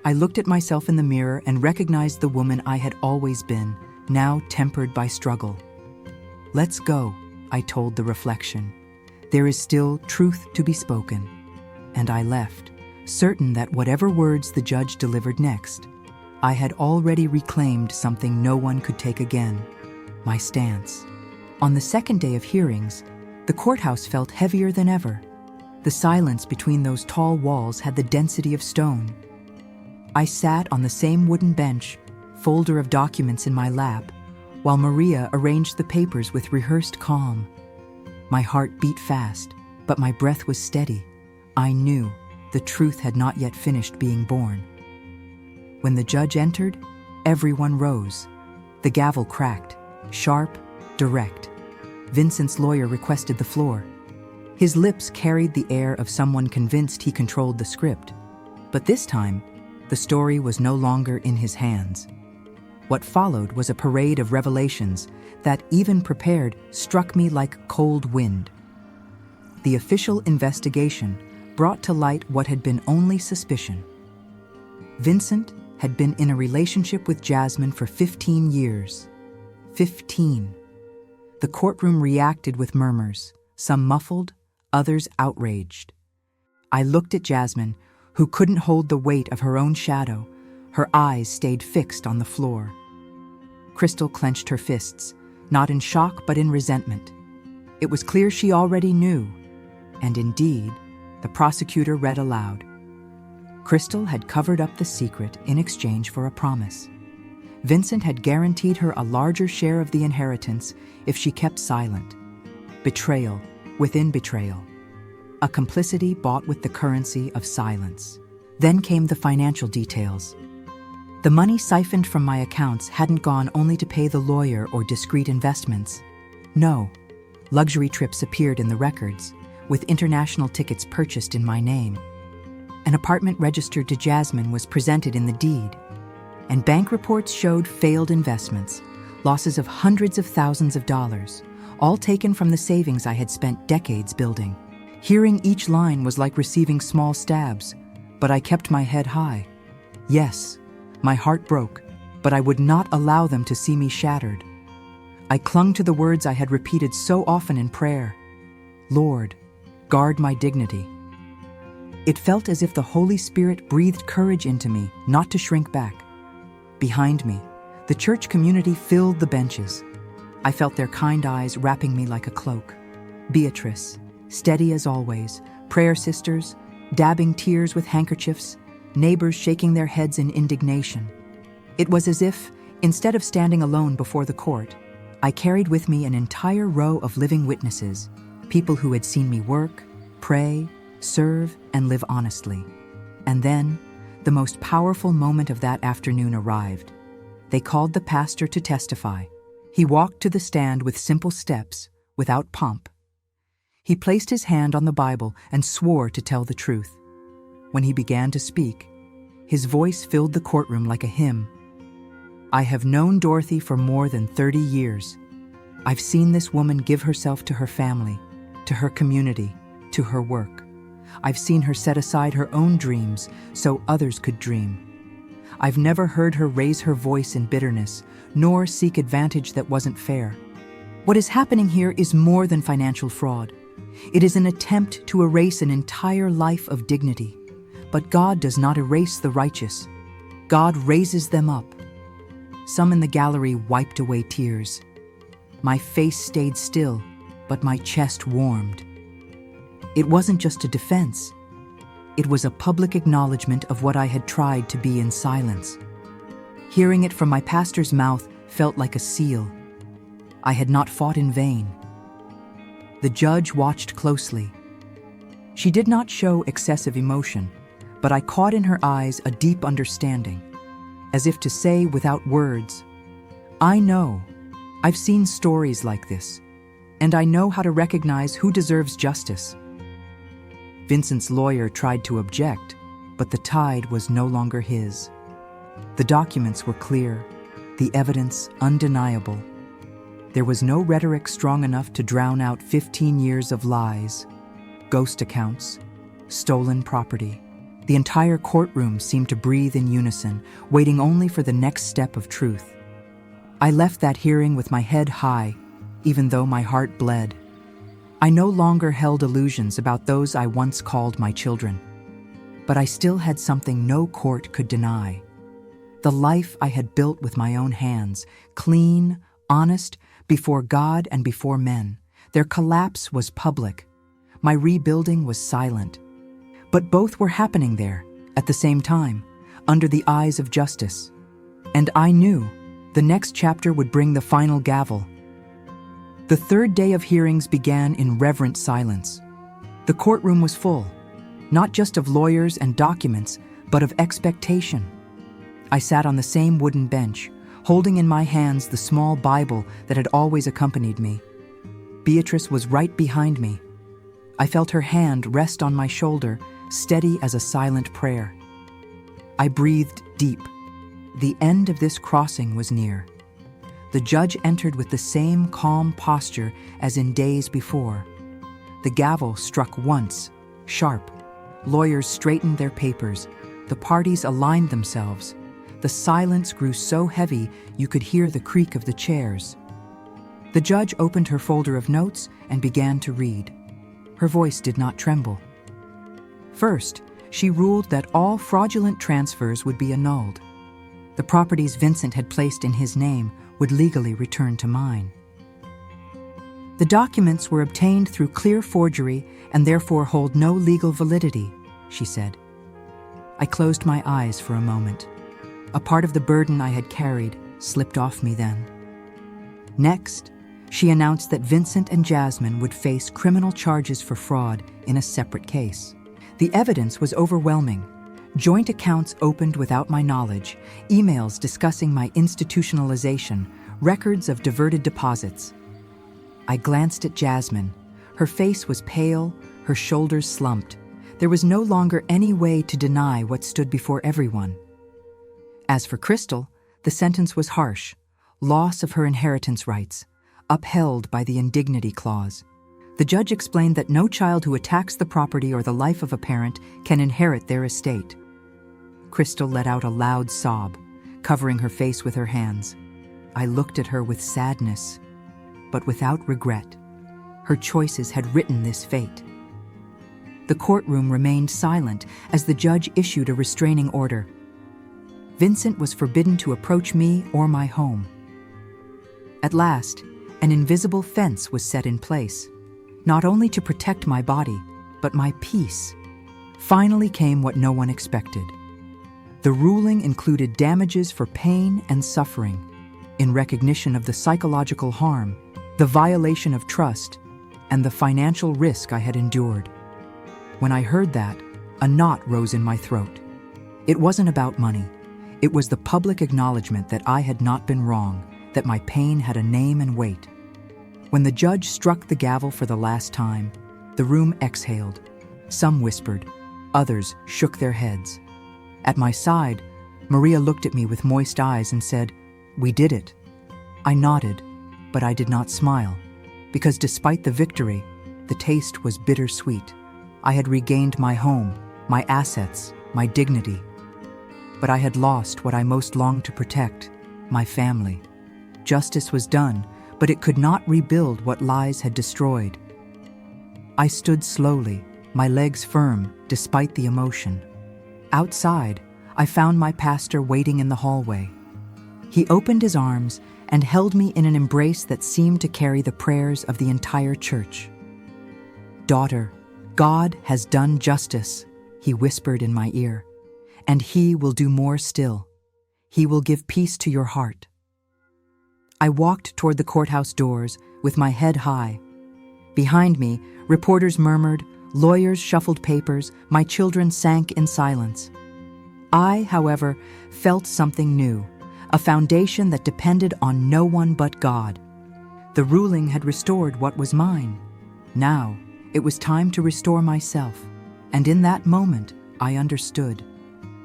I looked at myself in the mirror and recognized the woman I had always been, now tempered by struggle. "Let's go," I told the reflection. "There is still truth to be spoken." And I left, certain that whatever words the judge delivered next, I had already reclaimed something no one could take again, my stance. On the second day of hearings, the courthouse felt heavier than ever. The silence between those tall walls had the density of stone. I sat on the same wooden bench, folder of documents in my lap, while Maria arranged the papers with rehearsed calm. My heart beat fast, but my breath was steady. I knew the truth had not yet finished being born. When the judge entered, everyone rose. The gavel cracked, sharp, direct. Vincent's lawyer requested the floor. His lips carried the air of someone convinced he controlled the script. But this time, the story was no longer in his hands. What followed was a parade of revelations that, even prepared, struck me like cold wind. The official investigation brought to light what had been only suspicion. Vincent had been in a relationship with Jasmine for 15 years. 15. The courtroom reacted with murmurs, some muffled, others outraged. I looked at Jasmine, who couldn't hold the weight of her own shadow. Her eyes stayed fixed on the floor. Crystal clenched her fists, not in shock but in resentment. It was clear she already knew. And indeed, the prosecutor read aloud. Crystal had covered up the secret in exchange for a promise. Vincent had guaranteed her a larger share of the inheritance if she kept silent. Betrayal within betrayal. A complicity bought with the currency of silence. Then came the financial details. The money siphoned from my accounts hadn't gone only to pay the lawyer or discreet investments. No, luxury trips appeared in the records, with international tickets purchased in my name. An apartment registered to Jasmine was presented in the deed, and bank reports showed failed investments, losses of hundreds of thousands of dollars, all taken from the savings I had spent decades building. Hearing each line was like receiving small stabs, but I kept my head high. Yes, my heart broke, but I would not allow them to see me shattered. I clung to the words I had repeated so often in prayer. Lord, guard my dignity. It felt as if the Holy Spirit breathed courage into me, not to shrink back. Behind me, the church community filled the benches. I felt their kind eyes wrapping me like a cloak. Beatrice, steady as always, prayer sisters, dabbing tears with handkerchiefs, neighbors shaking their heads in indignation. It was as if, instead of standing alone before the court, I carried with me an entire row of living witnesses, people who had seen me work, pray, serve, and live honestly. And then, the most powerful moment of that afternoon arrived. They called the pastor to testify. He walked to the stand with simple steps, without pomp. He placed his hand on the Bible and swore to tell the truth. When he began to speak, his voice filled the courtroom like a hymn. I have known Dorothy for more than 30 years. I've seen this woman give herself to her family, to her community, to her work. I've seen her set aside her own dreams so others could dream. I've never heard her raise her voice in bitterness, nor seek advantage that wasn't fair. What is happening here is more than financial fraud. It is an attempt to erase an entire life of dignity. But God does not erase the righteous. God raises them up. Some in the gallery wiped away tears. My face stayed still, but my chest warmed. It wasn't just a defense. It was a public acknowledgement of what I had tried to be in silence. Hearing it from my pastor's mouth felt like a seal. I had not fought in vain. The judge watched closely. She did not show excessive emotion, but I caught in her eyes a deep understanding, as if to say without words, I know. I've seen stories like this, and I know how to recognize who deserves justice. Vincent's lawyer tried to object, but the tide was no longer his. The documents were clear, the evidence undeniable. There was no rhetoric strong enough to drown out 15 years of lies, ghost accounts, stolen property. The entire courtroom seemed to breathe in unison, waiting only for the next step of truth. I left that hearing with my head high, even though my heart bled. I no longer held illusions about those I once called my children. But I still had something no court could deny. The life I had built with my own hands, clean, honest, before God and before men. Their collapse was public. My rebuilding was silent. But both were happening there, at the same time, under the eyes of justice. And I knew the next chapter would bring the final gavel. The third day of hearings began in reverent silence. The courtroom was full, not just of lawyers and documents, but of expectation. I sat on the same wooden bench, holding in my hands the small Bible that had always accompanied me. Beatrice was right behind me. I felt her hand rest on my shoulder, steady as a silent prayer. I breathed deep. The end of this crossing was near. The judge entered with the same calm posture as in days before. The gavel struck once, sharp. Lawyers straightened their papers. The parties aligned themselves. The silence grew so heavy you could hear the creak of the chairs. The judge opened her folder of notes and began to read. Her voice did not tremble. First, she ruled that all fraudulent transfers would be annulled. The properties Vincent had placed in his name would legally return to mine. The documents were obtained through clear forgery and therefore hold no legal validity, she said. I closed my eyes for a moment. A part of the burden I had carried slipped off me then. Next, she announced that Vincent and Jasmine would face criminal charges for fraud in a separate case. The evidence was overwhelming. Joint accounts opened without my knowledge, emails discussing my institutionalization, records of diverted deposits. I glanced at Jasmine. Her face was pale, her shoulders slumped. There was no longer any way to deny what stood before everyone. As for Crystal, the sentence was harsh, loss of her inheritance rights, upheld by the indignity clause. The judge explained that no child who attacks the property or the life of a parent can inherit their estate. Crystal let out a loud sob, covering her face with her hands. I looked at her with sadness, but without regret. Her choices had written this fate. The courtroom remained silent as the judge issued a restraining order. Vincent was forbidden to approach me or my home. At last, an invisible fence was set in place, not only to protect my body, but my peace. Finally came what no one expected. The ruling included damages for pain and suffering, in recognition of the psychological harm, the violation of trust, and the financial risk I had endured. When I heard that, a knot rose in my throat. It wasn't about money. It was the public acknowledgement that I had not been wrong, that my pain had a name and weight. When the judge struck the gavel for the last time, the room exhaled. Some whispered, others shook their heads. At my side, Maria looked at me with moist eyes and said, "We did it." I nodded, but I did not smile, because despite the victory, the taste was bittersweet. I had regained my home, my assets, my dignity. But I had lost what I most longed to protect, my family. Justice was done, but it could not rebuild what lies had destroyed. I stood slowly, my legs firm despite the emotion. Outside, I found my pastor waiting in the hallway. He opened his arms and held me in an embrace that seemed to carry the prayers of the entire church. "Daughter, God has done justice," he whispered in my ear, "and he will do more still. He will give peace to your heart." I walked toward the courthouse doors with my head high. Behind me, reporters murmured, lawyers shuffled papers, my children sank in silence. I, however, felt something new, a foundation that depended on no one but God. The ruling had restored what was mine. Now, it was time to restore myself, and in that moment, I understood.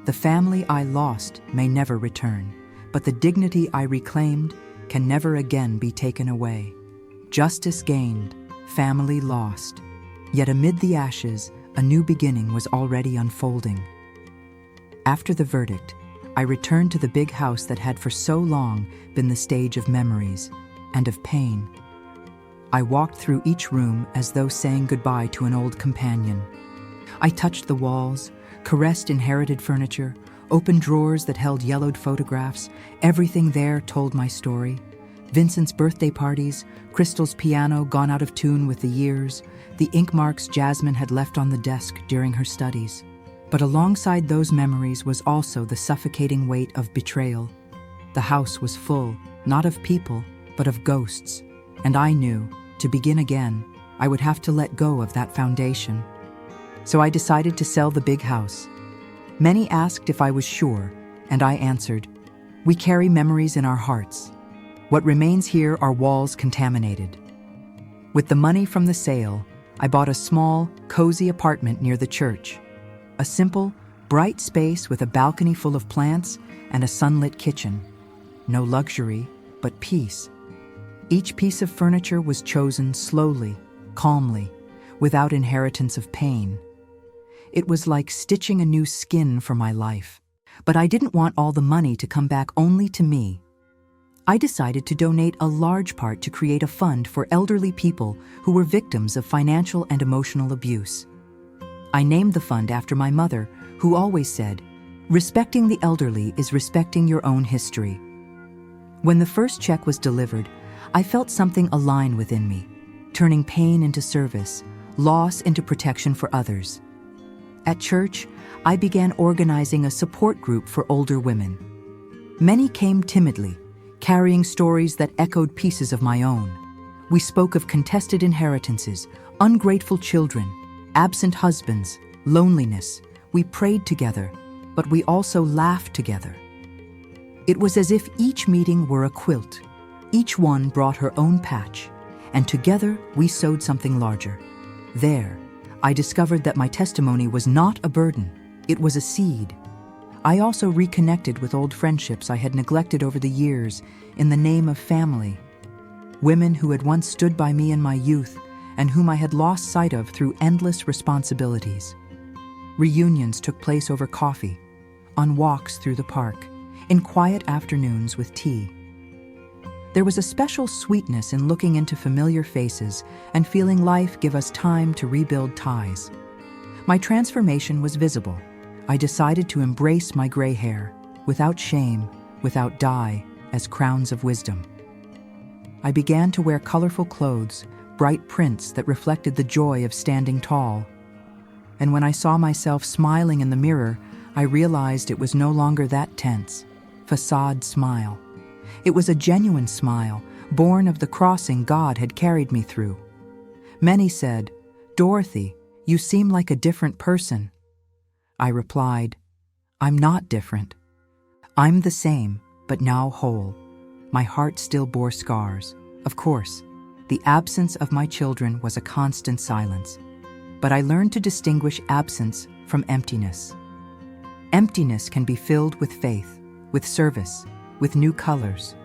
The family I lost may never return, but the dignity I reclaimed can never again be taken away. Justice gained, family lost. Yet amid the ashes, a new beginning was already unfolding. After the verdict, I returned to the big house that had for so long been the stage of memories and of pain. I walked through each room as though saying goodbye to an old companion. I touched the walls, caressed inherited furniture, opened drawers that held yellowed photographs. Everything there told my story. Vincent's birthday parties, Crystal's piano gone out of tune with the years, the ink marks Jasmine had left on the desk during her studies. But alongside those memories was also the suffocating weight of betrayal. The house was full, not of people, but of ghosts. And I knew, to begin again, I would have to let go of that foundation. So I decided to sell the big house. Many asked if I was sure, and I answered, "We carry memories in our hearts. What remains here are walls contaminated." With the money from the sale, I bought a small, cozy apartment near the church. A simple, bright space with a balcony full of plants and a sunlit kitchen. No luxury, but peace. Each piece of furniture was chosen slowly, calmly, without inheritance of pain. It was like stitching a new skin for my life. But I didn't want all the money to come back only to me. I decided to donate a large part to create a fund for elderly people who were victims of financial and emotional abuse. I named the fund after my mother, who always said, "Respecting the elderly is respecting your own history." When the first check was delivered, I felt something align within me, turning pain into service, loss into protection for others. At church, I began organizing a support group for older women. Many came timidly, carrying stories that echoed pieces of my own. We spoke of contested inheritances, ungrateful children, absent husbands, loneliness. We prayed together, but we also laughed together. It was as if each meeting were a quilt. Each one brought her own patch, and together we sewed something larger. There, I discovered that my testimony was not a burden, it was a seed. I also reconnected with old friendships I had neglected over the years in the name of family. Women who had once stood by me in my youth and whom I had lost sight of through endless responsibilities. Reunions took place over coffee, on walks through the park, in quiet afternoons with tea. There was a special sweetness in looking into familiar faces and feeling life give us time to rebuild ties. My transformation was visible. I decided to embrace my gray hair, without shame, without dye, as crowns of wisdom. I began to wear colorful clothes, bright prints that reflected the joy of standing tall. And when I saw myself smiling in the mirror, I realized it was no longer that tense, facade smile. It was a genuine smile, born of the crossing God had carried me through. Many said, "Dorothy, you seem like a different person." I replied, "I'm not different. I'm the same, but now whole. My heart still bore scars. Of course, the absence of my children was a constant silence, but I learned to distinguish absence from emptiness. Emptiness can be filled with faith, with service, with new colors.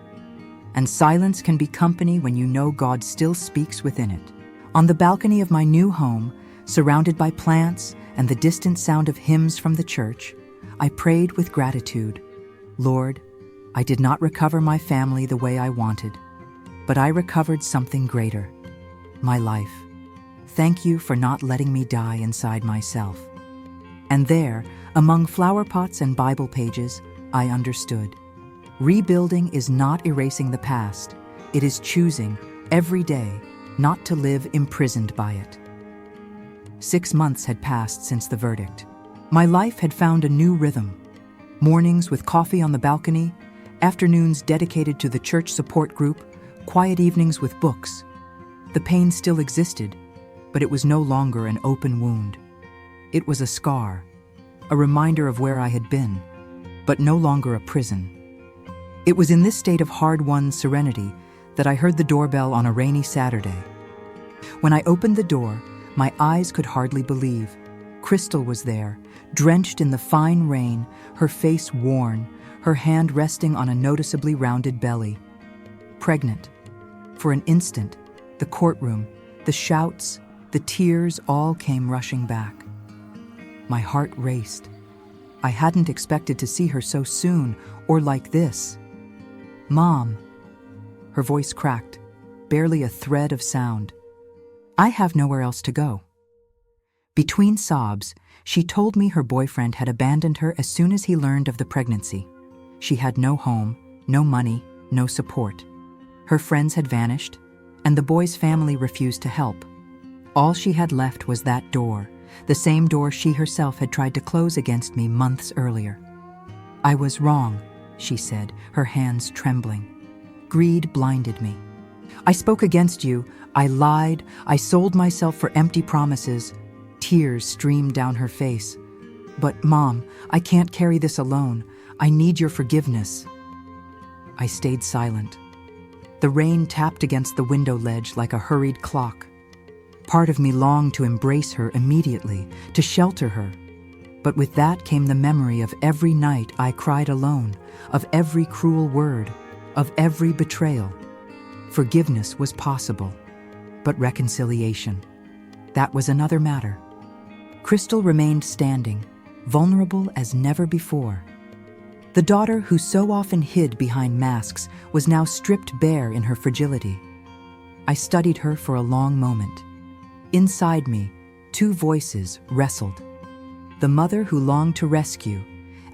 And silence can be company when you know God still speaks within it. On the balcony of my new home, surrounded by plants and the distant sound of hymns from the church, I prayed with gratitude. Lord, I did not recover my family the way I wanted, but I recovered something greater, my life. Thank you for not letting me die inside myself. And there, among flower pots and Bible pages, I understood. Rebuilding is not erasing the past. It is choosing, every day, not to live imprisoned by it. 6 months had passed since the verdict. My life had found a new rhythm. Mornings with coffee on the balcony, afternoons dedicated to the church support group, quiet evenings with books. The pain still existed, but it was no longer an open wound. It was a scar, a reminder of where I had been, but no longer a prison. It was in this state of hard-won serenity that I heard the doorbell on a rainy Saturday. When I opened the door, my eyes could hardly believe. Crystal was there, drenched in the fine rain, her face worn, her hand resting on a noticeably rounded belly. Pregnant. For an instant, the courtroom, the shouts, the tears all came rushing back. My heart raced. I hadn't expected to see her so soon or like this. "Mom." Her voice cracked, barely a thread of sound. "I have nowhere else to go." Between sobs, she told me her boyfriend had abandoned her as soon as he learned of the pregnancy. She had no home, no money, no support. Her friends had vanished, and the boy's family refused to help. All she had left was that door, the same door she herself had tried to close against me months earlier. "I was wrong," she said, her hands trembling. "Greed blinded me. I spoke against you, I lied, I sold myself for empty promises." Tears streamed down her face. "But, Mom, I can't carry this alone. I need your forgiveness." I stayed silent. The rain tapped against the window ledge like a hurried clock. Part of me longed to embrace her immediately, to shelter her. But with that came the memory of every night I cried alone, of every cruel word, of every betrayal. Forgiveness was possible, but reconciliation, that was another matter. Crystal remained standing, vulnerable as never before. The daughter who so often hid behind masks was now stripped bare in her fragility. I studied her for a long moment. Inside me, two voices wrestled. The mother who longed to rescue,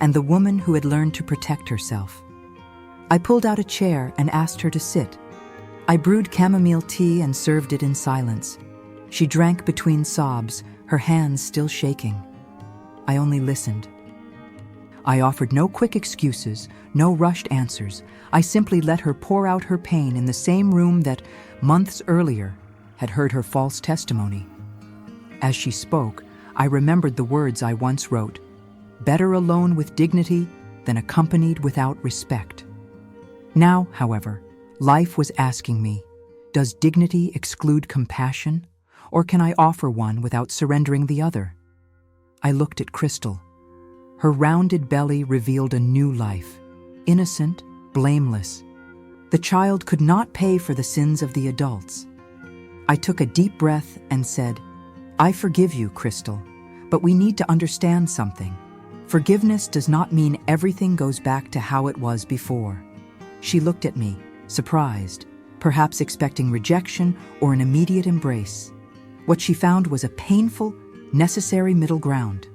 and the woman who had learned to protect herself. I pulled out a chair and asked her to sit. I brewed chamomile tea and served it in silence. She drank between sobs, her hands still shaking. I only listened. I offered no quick excuses, no rushed answers. I simply let her pour out her pain in the same room that, months earlier, had heard her false testimony. As she spoke, I remembered the words I once wrote, "Better alone with dignity than accompanied without respect." Now, however, life was asking me, does dignity exclude compassion, or can I offer one without surrendering the other? I looked at Crystal. Her rounded belly revealed a new life, innocent, blameless. The child could not pay for the sins of the adults. I took a deep breath and said, "I forgive you, Crystal, but we need to understand something. Forgiveness does not mean everything goes back to how it was before." She looked at me, surprised, perhaps expecting rejection or an immediate embrace. What she found was a painful, necessary middle ground.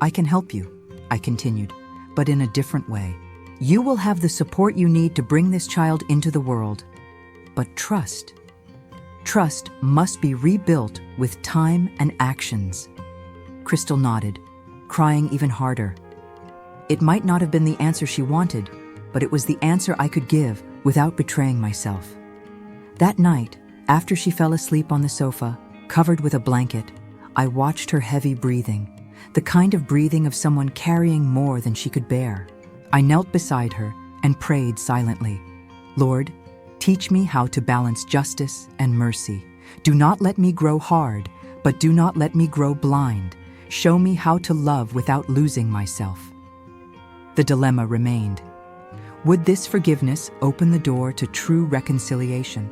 I can help you, I continued, but in a different way. You will have the support you need to bring this child into the world. But trust must be rebuilt with time and actions. Crystal nodded, crying even harder. It might not have been the answer she wanted, but it was the answer I could give without betraying myself. That night, after she fell asleep on the sofa, covered with a blanket, I watched her heavy breathing, the kind of breathing of someone carrying more than she could bear. I knelt beside her and prayed silently. Lord, teach me how to balance justice and mercy. Do not let me grow hard, but do not let me grow blind. Show me how to love without losing myself. The dilemma remained. Would this forgiveness open the door to true reconciliation?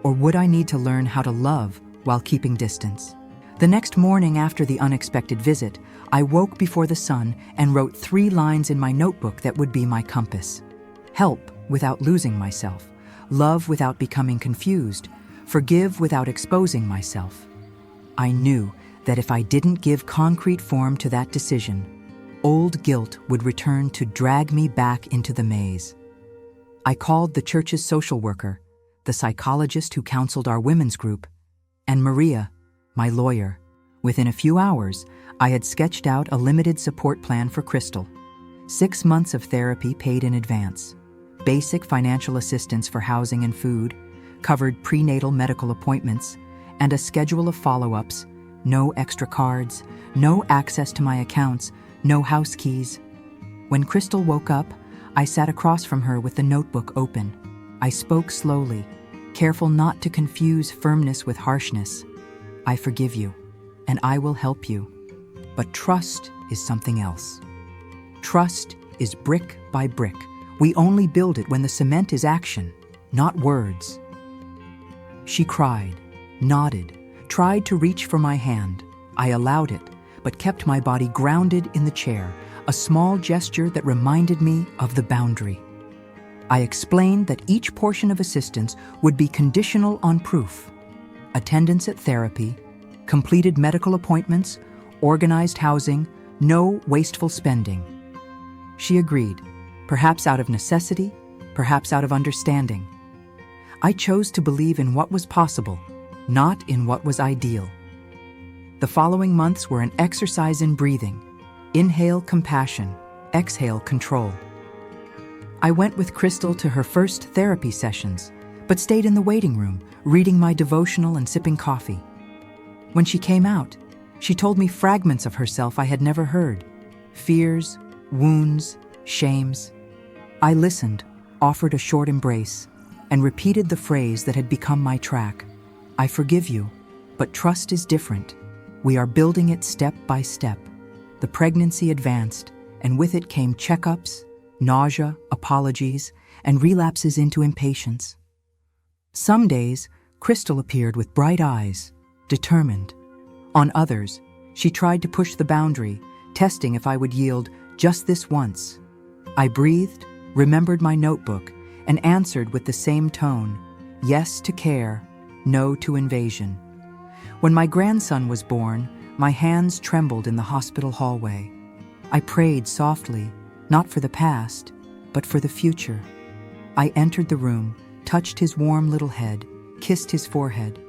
Or would I need to learn how to love while keeping distance? The next morning after the unexpected visit, I woke before the sun and wrote 3 lines in my notebook that would be my compass. Help without losing myself. Love without becoming confused. Forgive without exposing myself. I knew that if I didn't give concrete form to that decision, old guilt would return to drag me back into the maze. I called the church's social worker, the psychologist who counseled our women's group, and Maria, my lawyer. Within a few hours, I had sketched out a limited support plan for Crystal. 6 months of therapy paid in advance, basic financial assistance for housing and food, covered prenatal medical appointments, and a schedule of follow-ups, no extra cards, no access to my accounts, no house keys. When Crystal woke up, I sat across from her with the notebook open. I spoke slowly, careful not to confuse firmness with harshness. I forgive you, and I will help you. But trust is something else. Trust is brick by brick. We only build it when the cement is action, not words. She cried, nodded, tried to reach for my hand. I allowed it, but kept my body grounded in the chair, a small gesture that reminded me of the boundary. I explained that each portion of assistance would be conditional on proof. Attendance at therapy, completed medical appointments, organized housing, no wasteful spending. She agreed, perhaps out of necessity, perhaps out of understanding. I chose to believe in what was possible, not in what was ideal. The following months were an exercise in breathing. Inhale compassion, exhale control. I went with Crystal to her first therapy sessions, but stayed in the waiting room, reading my devotional and sipping coffee. When she came out, she told me fragments of herself I had never heard. Fears, wounds, shames. I listened, offered a short embrace, and repeated the phrase that had become my track. I forgive you, but trust is different. We are building it step by step. The pregnancy advanced, and with it came checkups, nausea, apologies, and relapses into impatience. Some days, Crystal appeared with bright eyes, determined. On others, she tried to push the boundary, testing if I would yield just this once. I breathed, remembered my notebook, and answered with the same tone, yes to care, no to invasion. When my grandson was born, my hands trembled in the hospital hallway. I prayed softly, not for the past, but for the future. I entered the room, touched his warm little head, kissed his forehead.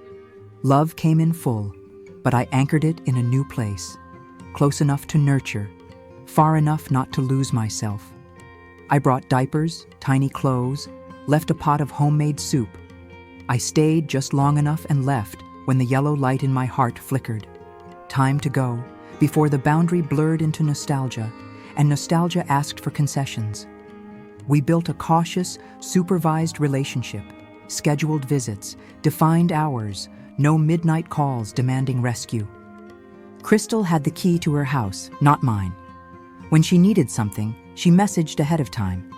Love came in full, but I anchored it in a new place, close enough to nurture, far enough not to lose myself. I brought diapers, tiny clothes, left a pot of homemade soup. I stayed just long enough and left when the yellow light in my heart flickered. Time to go, before the boundary blurred into nostalgia, and nostalgia asked for concessions. We built a cautious, supervised relationship, scheduled visits, defined hours, no midnight calls demanding rescue. Crystal had the key to her house, not mine. When she needed something, she messaged ahead of time.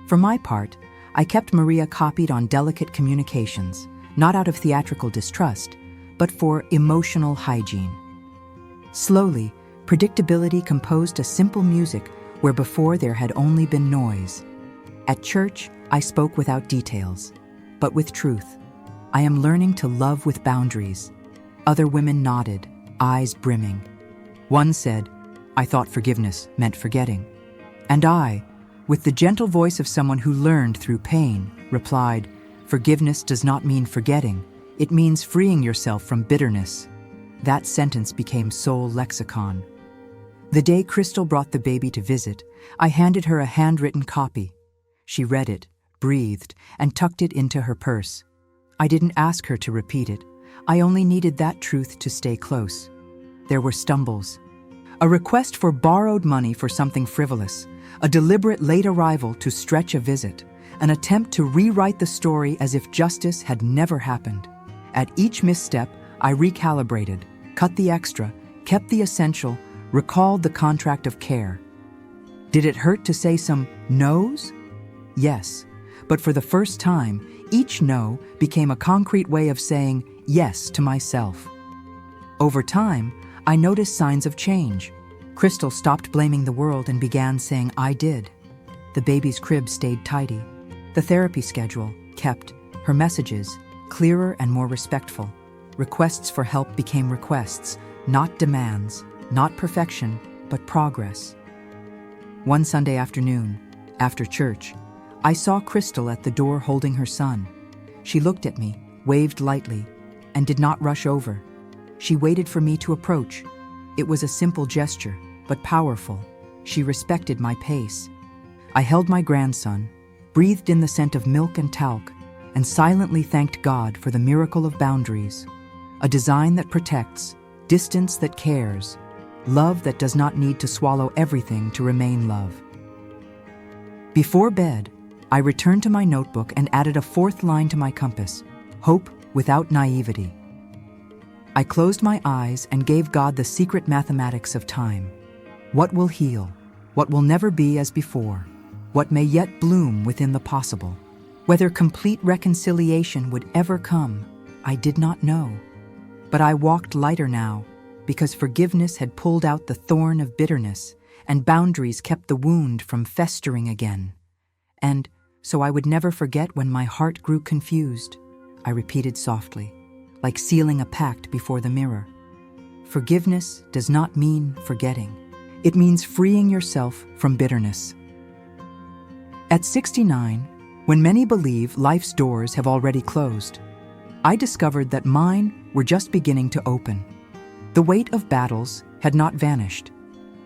For my part, I kept Maria copied on delicate communications, not out of theatrical distrust, but for emotional hygiene. Slowly, predictability composed a simple music where before there had only been noise. At church, I spoke without details, but with truth. I am learning to love with boundaries. Other women nodded, eyes brimming. One said, "I thought forgiveness meant forgetting." And I, with the gentle voice of someone who learned through pain, replied, "Forgiveness does not mean forgetting. It means freeing yourself from bitterness." That sentence became soul lexicon. The day Crystal brought the baby to visit, I handed her a handwritten copy. She read it, breathed, and tucked it into her purse. I didn't ask her to repeat it. I only needed that truth to stay close. There were stumbles. A request for borrowed money for something frivolous, a deliberate late arrival to stretch a visit, an attempt to rewrite the story as if justice had never happened. At each misstep, I recalibrated, cut the extra, kept the essential, recalled the contract of care. Did it hurt to say some no's? Yes, but for the first time, each no became a concrete way of saying yes to myself. Over time, I noticed signs of change. Crystal stopped blaming the world and began saying I did. The baby's crib stayed tidy. The therapy schedule kept. Her messages clearer and more respectful. Requests for help became requests, not demands, not perfection, but progress. One Sunday afternoon, after church, I saw Crystal at the door holding her son. She looked at me, waved lightly, and did not rush over. She waited for me to approach. It was a simple gesture, but powerful. She respected my pace. I held my grandson, breathed in the scent of milk and talc, and silently thanked God for the miracle of boundaries. A design that protects, distance that cares, love that does not need to swallow everything to remain love. Before bed, I returned to my notebook and added a fourth line to my compass: hope without naivety. I closed my eyes and gave God the secret mathematics of time. What will heal? What will never be as before? What may yet bloom within the possible? Whether complete reconciliation would ever come, I did not know. But I walked lighter now, because forgiveness had pulled out the thorn of bitterness, and boundaries kept the wound from festering again. And so I would never forget when my heart grew confused. I repeated softly, like sealing a pact before the mirror. Forgiveness does not mean forgetting. It means freeing yourself from bitterness. At 69, when many believe life's doors have already closed, I discovered that mine were just beginning to open. The weight of battles had not vanished,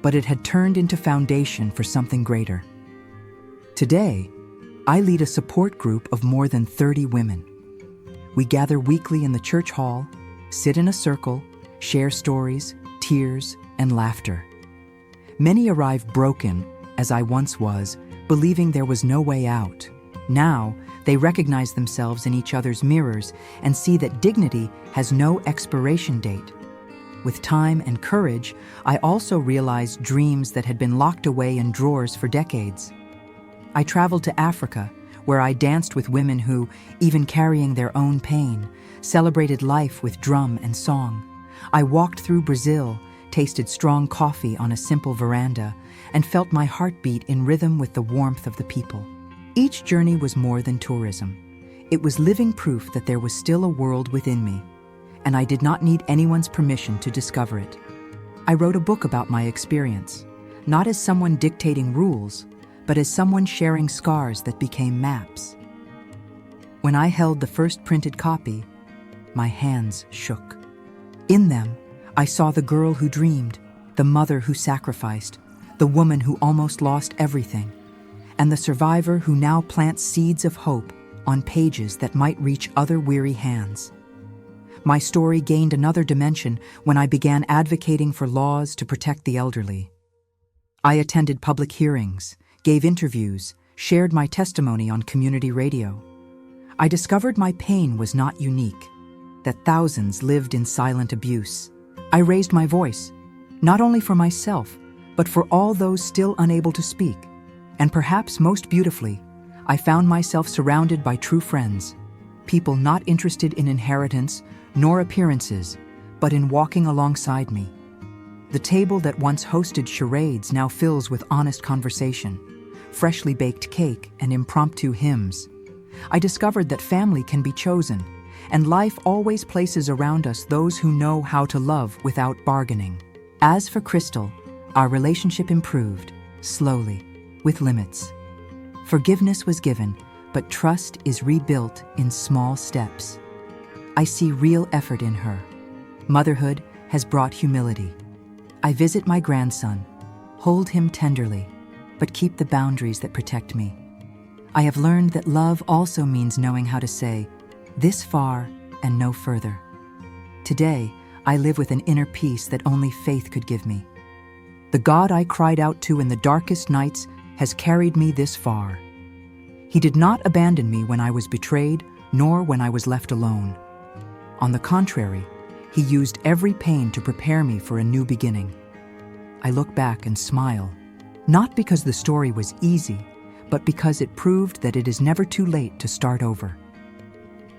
but it had turned into foundation for something greater. Today, I lead a support group of more than 30 women. We gather weekly in the church hall, sit in a circle, share stories, tears, and laughter. Many arrive broken, as I once was, believing there was no way out. Now, they recognize themselves in each other's mirrors and see that dignity has no expiration date. With time and courage, I also realized dreams that had been locked away in drawers for decades. I traveled to Africa, where I danced with women who, even carrying their own pain, celebrated life with drum and song. I walked through Brazil, tasted strong coffee on a simple veranda, and felt my heartbeat in rhythm with the warmth of the people. Each journey was more than tourism. It was living proof that there was still a world within me, and I did not need anyone's permission to discover it. I wrote a book about my experience, not as someone dictating rules, but as someone sharing scars that became maps. When I held the first printed copy, my hands shook. In them, I saw the girl who dreamed, the mother who sacrificed, the woman who almost lost everything, and the survivor who now plants seeds of hope on pages that might reach other weary hands. My story gained another dimension when I began advocating for laws to protect the elderly. I attended public hearings, gave interviews, shared my testimony on community radio. I discovered my pain was not unique, that thousands lived in silent abuse. I raised my voice, not only for myself, but for all those still unable to speak. And perhaps most beautifully, I found myself surrounded by true friends, people not interested in inheritance nor appearances, but in walking alongside me. The table that once hosted charades now fills with honest conversation, freshly baked cake, and impromptu hymns. I discovered that family can be chosen, and life always places around us those who know how to love without bargaining. As for Crystal, our relationship improved, slowly, with limits. Forgiveness was given, but trust is rebuilt in small steps. I see real effort in her. Motherhood has brought humility. I visit my grandson, hold him tenderly, but keep the boundaries that protect me. I have learned that love also means knowing how to say, this far and no further. Today, I live with an inner peace that only faith could give me. The God I cried out to in the darkest nights has carried me this far. He did not abandon me when I was betrayed, nor when I was left alone. On the contrary, He used every pain to prepare me for a new beginning. I look back and smile, not because the story was easy, but because it proved that it is never too late to start over.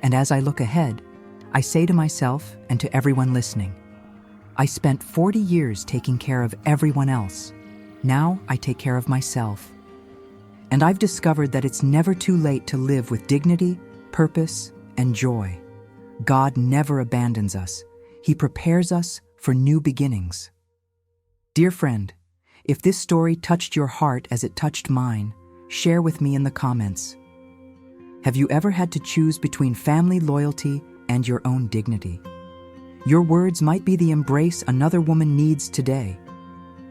And as I look ahead, I say to myself and to everyone listening, I spent 40 years taking care of everyone else. Now I take care of myself. And I've discovered that it's never too late to live with dignity, purpose, and joy. God never abandons us. He prepares us for new beginnings. Dear friend, if this story touched your heart as it touched mine, share with me in the comments. Have you ever had to choose between family loyalty and your own dignity? Your words might be the embrace another woman needs today.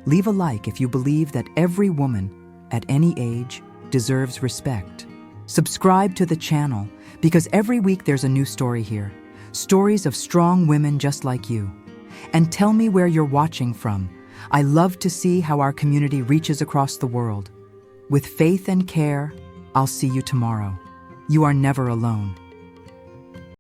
Leave a like if you believe that every woman, at any age, deserves respect. Subscribe to the channel, because every week there's a new story here. Stories of strong women just like you. And tell me where you're watching from. I love to see how our community reaches across the world. With faith and care, I'll see you tomorrow. You are never alone.